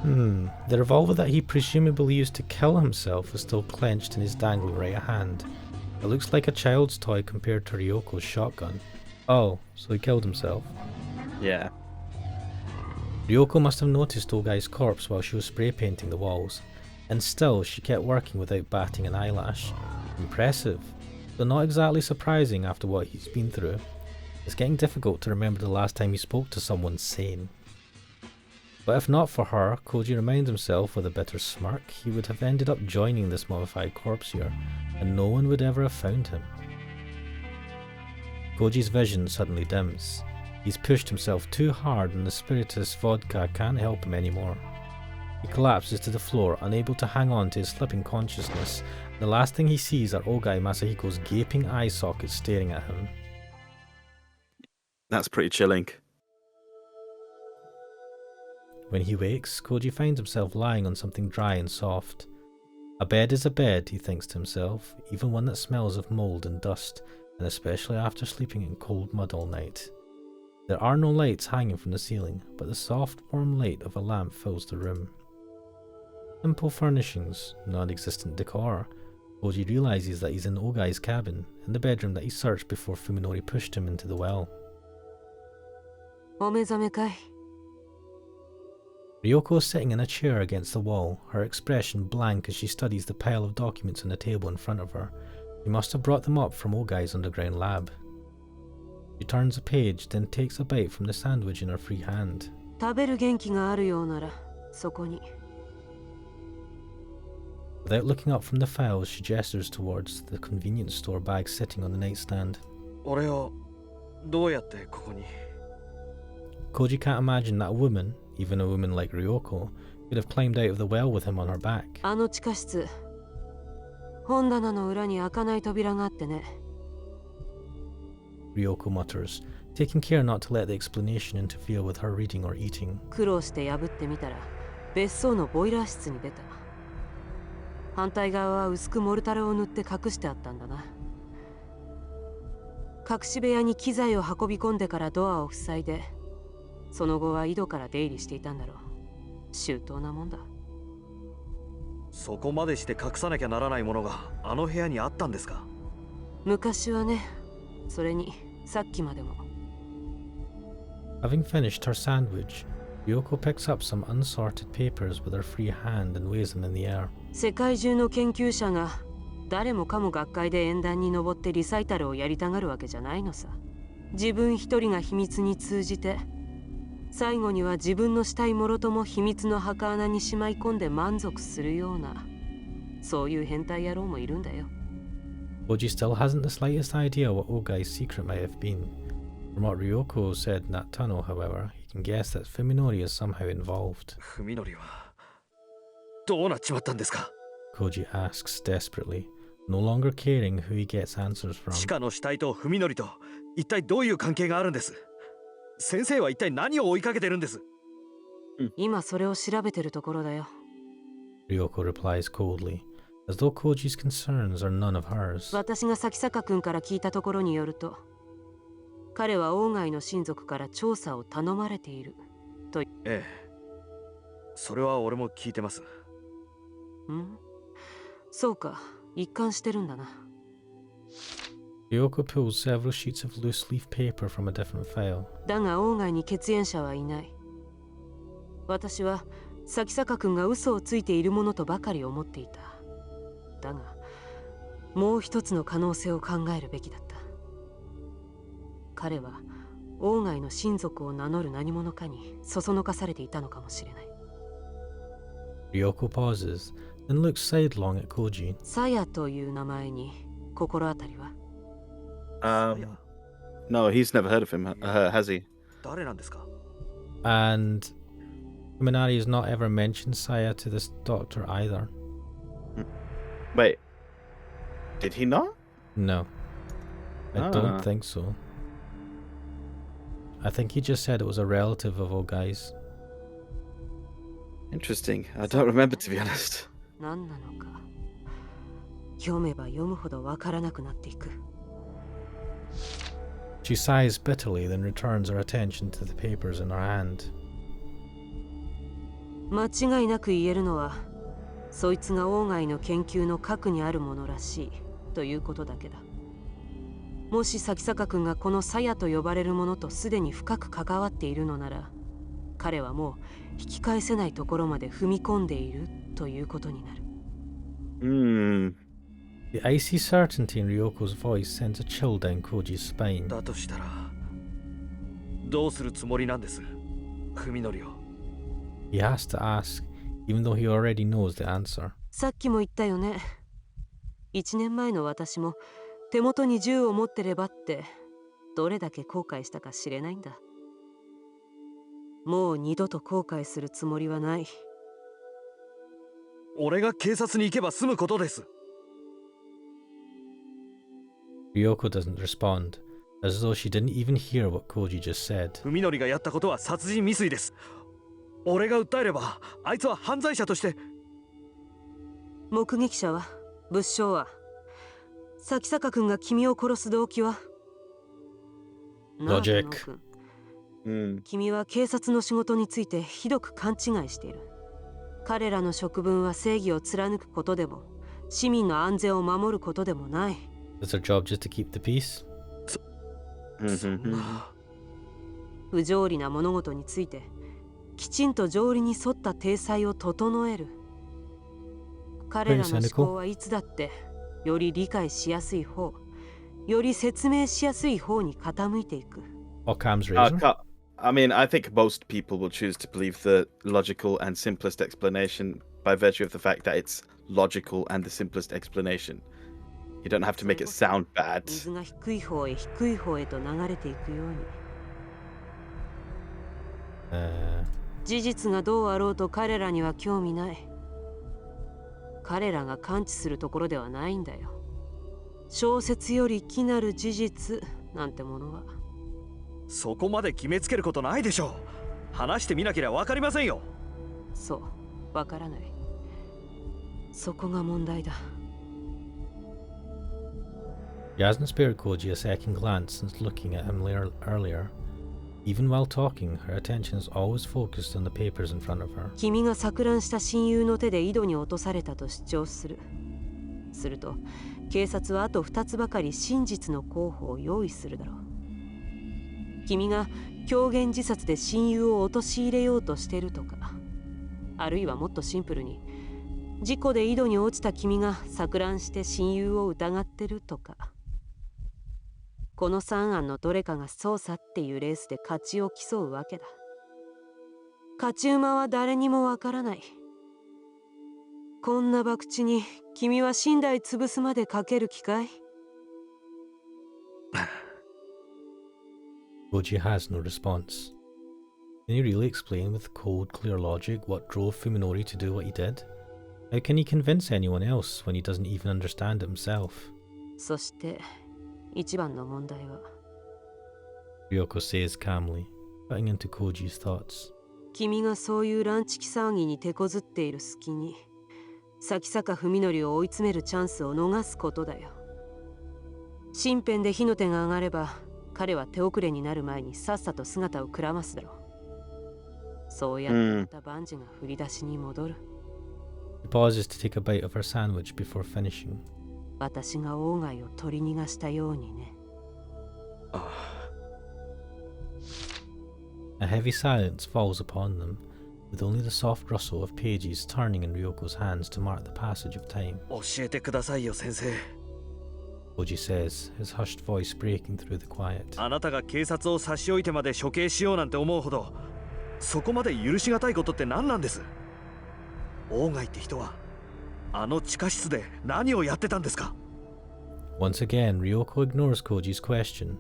The revolver that he presumably used to kill himself is still clenched in his dangling right hand. It looks like a child's toy compared to Ryoko's shotgun. Oh, so he killed himself. Yeah. Ryoko must have noticed Ogai's corpse while she was spray painting the walls, and still she kept working without batting an eyelash. Impressive, though not exactly surprising after what he's been through. It's getting difficult to remember the last time he spoke to someone sane. But if not for her, Koji reminds himself with a bitter smirk, he would have ended up joining this mummified corpse here, and no one would ever have found him. Koji's vision suddenly dims. He's pushed himself too hard and the spiritus vodka can't help him anymore. He collapses to the floor, unable to hang on to his slipping consciousness. The last thing he sees are Ogai Masahiko's gaping eye sockets staring at him. That's pretty chilling. When he wakes, Koji finds himself lying on something dry and soft. A bed is a bed, he thinks to himself, even one that smells of mould and dust, and especially after sleeping in cold mud all night. There are no lights hanging from the ceiling, but the soft, warm light of a lamp fills the room. Simple furnishings, non-existent decor. Koji realises that he's in Ogai's cabin, in the bedroom that he searched before Fuminori pushed him into the well. お目覚めかい Ryoko is sitting in a chair against the wall, her expression blank as she studies the pile of documents on the table in front of her. She must have brought them up from Ogai's underground lab. She turns a page, then takes a bite from the sandwich in her free hand. 食べる元気があるようならそこに Without looking up from the files, she gestures towards the convenience store bag sitting on the nightstand. 俺をどうやってここに Koji can't imagine that a woman, even a woman like Ryoko, could have climbed out of the well with him on her back. あの地下室本棚の裏に開かない扉があってね Ryoko mutters, taking care not to let the explanation interfere with her reading or eating. 苦労して破ってみたら別荘のボイラー室に出た反対側は薄くモルタルを塗って隠してあったんだな隠し部屋に機材を運び込んでからドアを塞いでその後は井戸から出入りしていたんだろう周到なもんだそこまでして隠さなきゃならないものがあの部屋にあったんですか昔はねそれにさっきまでも Having finished her sandwich, Ryoko picks up some unsorted papers with her free hand and weighs them in the air. 世界中の研究者が誰もかも学会で演壇に登ってリサイタルをやりたがるわけじゃないのさ自分一人が秘密に通じて最後には自分のしたいもろとも秘密の墓穴にしまい込んで満足するようなそういう変態野郎もいるんだよ Koji still hasn't the slightest idea what Ogai's secret might have been. From what Ryoko said in that tunnel, however, he can guess that Fuminori is somehow involved. 文則はどうなっちまったんですか Koji asks desperately, no longer caring who he gets answers 地 from. 下の死体と文則と一体どういう関係があるんです先生は一体何を追いかけてるんです今それを調べてるところだよ Ryoko replies coldly, as though Koji's concerns are none of hers. 私が咲坂君から聞いたところによると彼は王外の親族から調査を頼まれているとええそれは俺も聞いてますんそうか一貫してるんだな Ryoko pulls several sheets of loose leaf paper from a different file. だが王外に血縁者はいない私は咲坂君が嘘をついているものとばかり思っていただがもう一つの可能性を考えるべきだった彼は王外の親族を名乗る何者かにそそのかされていたのかもしれない Ryoko pauses, then looks sidelong at Koji. サヤという名前に心当たりは No, he's never heard of him, has he? 誰なんですか And Fuminari has not ever mentioned Saya to this doctor either. Wait. Did he not? No. I Ah. don't think so. I think he just said it was a relative of Ogai's. Interesting. I don't remember, to be honest. 何なのか読めば読むほどわからなくなっていく She sighs bitterly, then returns her attention to the papers in her hand. 間違いなく言えるのはそいつが王外の研究の核にあるものらしいということだけだ。もし咲坂君がこの鞘と呼ばれるものとすでに深く関わっているのなら、彼はもう引き返せないところまで踏み込んでいるということになる。The icy certainty in Ryoko's voice sends a chill down Koji's spine. だとしたらどうするつもりなんです、文則を。 He has to ask, even though he already knows the answer. さっきも言ったよね。1年前の私も手元に銃を持ってればってどれだけ後悔したか知れないんだ。もう二度と後悔するつもりはない。俺が警察に行けば済むことです。 Ryoko doesn't respond, as though she didn't even hear what Koji just said. 文則がやったことは殺人未遂です。俺が訴えればあいつは犯罪者として。目撃者は、物証は、咲坂君が君を殺す動機は。なあ、Logic 田野君、君は警察の仕事についてひどく勘違いしている。彼らの職分は正義を貫くことでも、市民の安全を守ることでもない。Is their job just to keep the peace? そんな不条理な物事についてきちんと条理に沿った体裁を整える。彼らの思考はいつだってより理解しやすい方、より説明しやすい方に傾いていく。Occam's razor? I mean, I think most people will choose to believe the logical and simplest explanation by virtue of the fact that it's logical and the simplest explanation. You don't have to make it sound bad. 水が低い方へ低い方へと流れていくように。事実がどうあろうと彼らには興味ない。彼らが感知するところではないんだよ。小説より奇なる事実なんてものは。そこまで決めつけることないでしょう。話してみなければ分かりませんよ。そう、わからない。そこが問題だ。She hasn't spared Koji a second glance since looking at him earlier. Even while talking, her attention is always focused on the papers in front of her. 君が錯乱した親友の手で井戸に落とされたと主張する。すると、警察はあと2つばかり真実の候補を用意するだろう。君が狂言自殺で親友を陥れようとしているとか、あるいはもっとシンプルに、事故で井戸に落ちた君が錯乱して親友を疑ってるとか。この3案のどれかが捜査っていうレースで勝ちを競うわけだ。勝ち馬は誰にもわからない。こんな博打に君は身代潰すまでかける気かい？ Koji has no response. Can he really explain with cold, clear logic what drove Fuminori to do what he did? How can he convince anyone else when he doesn't even understand it himself? そして一番の問題は、Ryoko says calmly, cutting into Koji's thoughts. 君がそういうランチキ騒ぎに手こずっている隙に、咲坂文則を追い詰めるチャンスを逃すことだよ。身辺で火の手が上がれば、彼は手遅れになる前にさっさと姿をくらますだろう。そうやってまた万事が振り出しに戻る。She pauses to take a bite of her sandwich before finishing. 私が鴎外を取り逃がしたようにね。A heavy silence falls upon them, with only the soft rustle of pages turning in Ryoko's hands to mark the passage of time. 教えてくださいよ、先生。 Koji says, his hushed voice breaking through the quiet. あなたが警察を差し置いてまで処刑しようなんて思うほど、そこまで許しがたいことって何なんです？鴎外って人はあの地下室で何をやってたんですか？ Once again, Ryoko ignores Koji's question.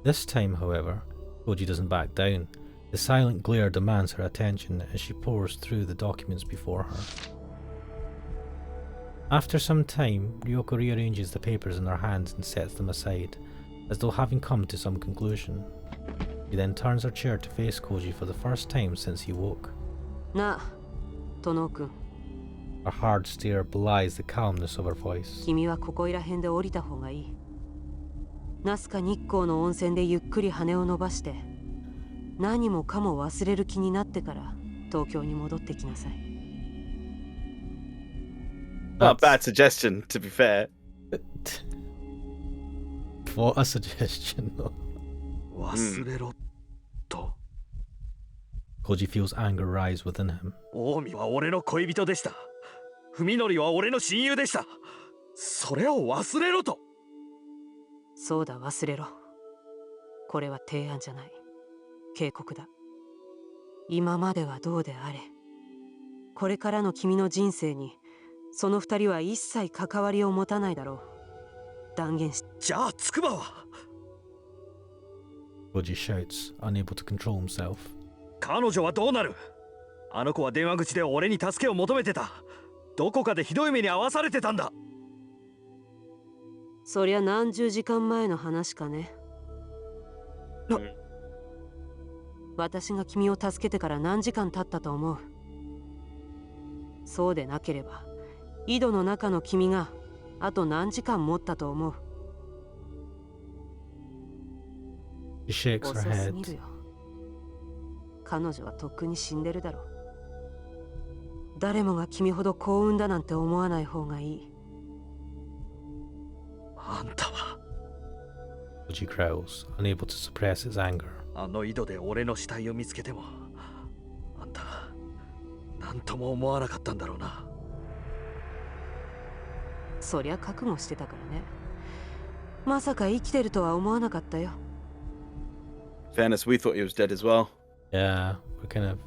This time, however, Koji doesn't back down. The silent glare demands her attention as she pores through the documents before her. After some time, Ryoko rearranges the papers in her hands and sets them aside, as though having come to some conclusion. She then turns her chair to face Koji for the first time since he woke. なあ、殿君。Her hard stare belies the calmness of her voice. 君はここいら辺で降りた方がいい。ナスカ日光の温泉でゆっくり羽を伸ばして、何もかも忘れる気になってから東京に戻ってきなさい。Not a bad suggestion, to be fair. What a suggestion, though. 忘れろと。 Koji feels anger rise within him. 近江は俺の恋人でした。文則は俺の親友でした。それを忘れろと。そうだ、忘れろ。これは提案じゃない。警告だ。今まではどうであれ。これからの君の人生に、その二人は一切関わりを持たないだろう。断言し。じゃあ、筑波は Koji shouts, unable to control himself. 彼女はどうなる？あの子は電話口で俺に助けを求めてた。どこかでひどい目に遭わされてたんだ。そりゃ何十時間前の話かね。私が君を助けてから何時間経ったと思う？そうでなければ、井戸の中の君があと何時間持ったと思う？ She shakes her 遅す head. ぎるよ。彼女はとっくに死んでるだろう。誰もが君ほど幸運だなんて思わない方がいい。あんたは Koji growls, unable to suppress his anger. あの井戸で俺の死体を見つけても、あんた何とも思わなかったんだろうな。そりゃ覚悟してたからね。まさか生きてるとは思わなかったよ。 Fairness, we thought he was dead as well. Yeah, we're kind of...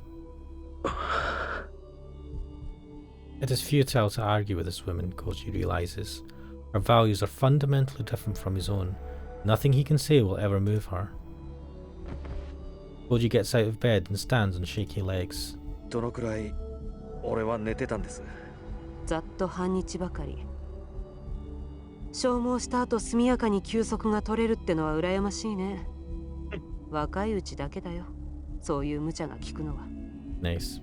It is futile to argue with this woman, Koji realizes. Her values are fundamentally different from his own. Nothing he can say will ever move her. Koji gets out of bed and stands on shaky legs. どのくらい俺は寝てたんです？ざっと半日ばかり。消耗した後速やかに休息が取れるってのは羨ましいね。若いうちだけだよ。そういう無茶が効くのは。 Nice.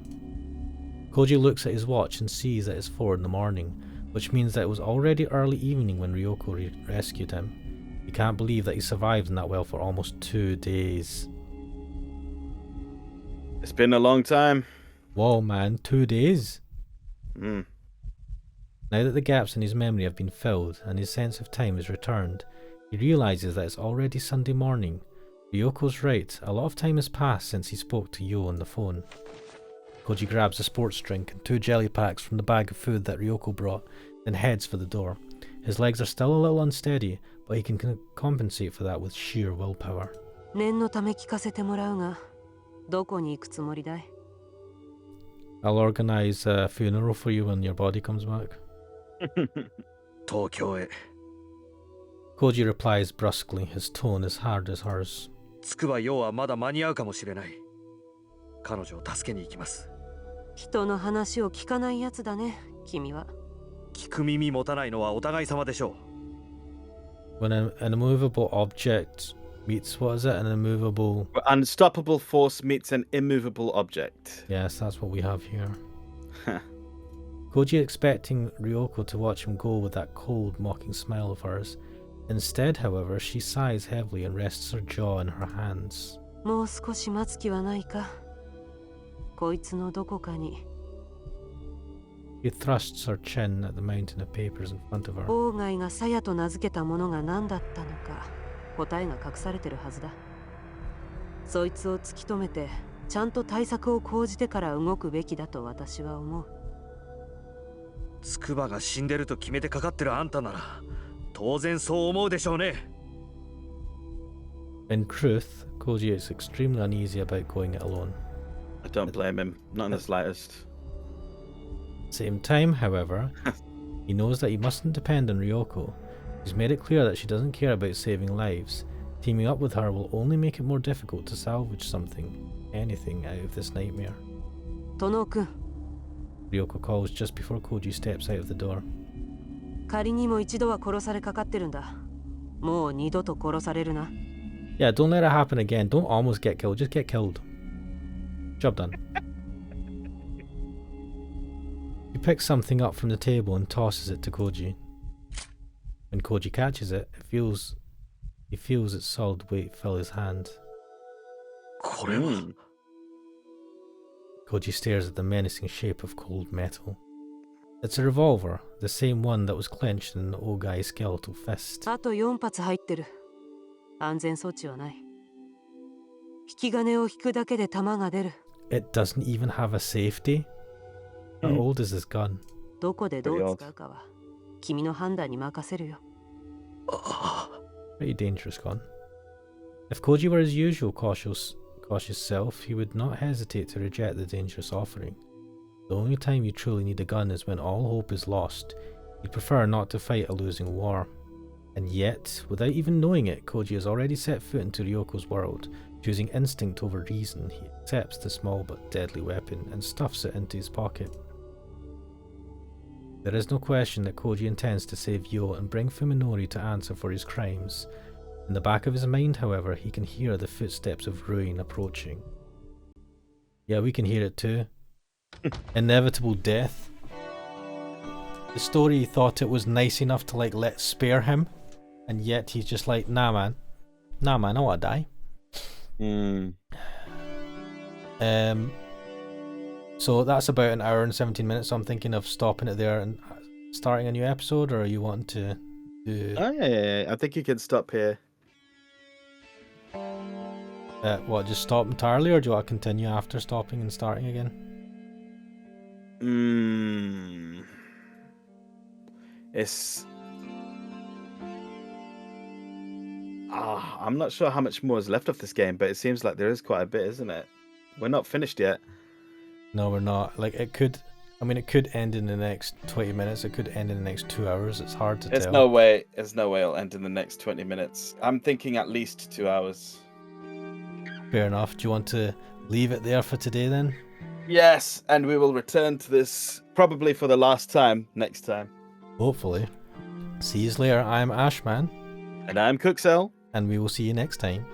Koji looks at his watch and sees that it's 4 in the morning, which means that it was already early evening when Ryoko rescued him. He can't believe that he survived in that well for almost 2 days. It's been a long time. Whoa, man, 2 days? Mm. Now that the gaps in his memory have been filled and his sense of time is returned, he realises that it's already Sunday morning. Ryoko's right, a lot of time has passed since he spoke to Yo on the phone. Koji grabs a sports drink and 2 jelly packs from the bag of food that Ryoko brought, then heads for the door. His legs are still a little unsteady, but he can compensate for that with sheer willpower. 念のため聞かせてもらうが、どこに行くつもりだい？ I'll organise a funeral for you when your body comes back. 東京へ。 Koji replies brusquely, his tone as hard as hers. 筑波陽はまだ間に合うかもしれない。彼女を助けに行きます。人の話を聞かないやつだね、君は。聞く耳持たないのはお互い様でしょう。 When an immovable object meets, what is it? An immovable... Unstoppable force meets an immovable object. Yes, that's what we have here. Koji expecting Ryoko to watch him go with that cold, mocking smile of hers. Instead, however, she sighs heavily and rests her jaw in her hands. もう少し待つ気はないか。こいつのどこかに。 He thrusts her chin at the mountain of papers in front of her. 鴎外が鞘と名付けたものが何だったのか、答えが隠されてるはずだ。そいつを突き止めて、ちゃんと対策を講じてから動くべきだと私は思う。筑波が死んでると決めてかかってるあんたなら、当然そう思うでしょうね。In truth, Koji is extremely uneasy about going it alone. I don't blame him, not in the slightest. At the same time, however, he knows that he mustn't depend on Ryoko. He's made it clear that she doesn't care about saving lives. Teaming up with her will only make it more difficult to salvage anything out of this nightmare. 殿君、 Ryoko calls just before Koji steps out of the door. 仮にも一度は殺されかかってるんだ。もう二度と殺されるな。Yeah, don't let it happen again. Don't almost get killed, just get killed. Job done. He picks something up from the table and tosses it to Koji. When Koji catches it, he feels its solid weight fill his hand. これは、Koji stares at the menacing shape of cold metal. It's a revolver, the same one that was clenched in the old guy's skeletal fist. あと4発入ってる。安全装置はない。引き金を引くだけで弾が出る。 It doesn't even have a safety. How old is this gun? どこでどう使うかは君の判断に任せるよ。 Pretty dangerous gun. If Koji were his usual cautious self, he would not hesitate to reject the dangerous offering. The only time you truly need a gun is when all hope is lost. He'd prefer not to fight a losing war. And yet, without even knowing it, Koji has already set foot into Ryoko's world. Choosing instinct over reason, he accepts the small but deadly weapon and stuffs it into his pocket. There is no question that Koji intends to save Yo and bring Fuminori to answer for his crimes. In the back of his mind, however, he can hear the footsteps of ruin approaching. Yeah, we can hear it too. Inevitable death. The story thought it was nice enough to let spare him, and yet he's just like, nah man, I wanna die. So that's about an hour and 17 minutes, so I'm thinking of stopping it there and starting a new episode, or are you wanting to do... Oh, yeah. I think you can stop here. What, just stop entirely, or do you want to continue after stopping and starting again? It's... I'm not sure how much more is left of this game, but it seems like there is quite a bit, isn't it? We're not finished yet. No, we're not. Like, it could end in the next 20 minutes. It could end in the next 2 hours. It's hard to tell. There's no way it'll end in the next 20 minutes. I'm thinking at least 2 hours. Fair enough. Do you want to leave it there for today then? Yes, and we will return to this probably for the last time next time. Hopefully. See you later. I'm Ashman. And I'm Cooksell. And we will see you next time.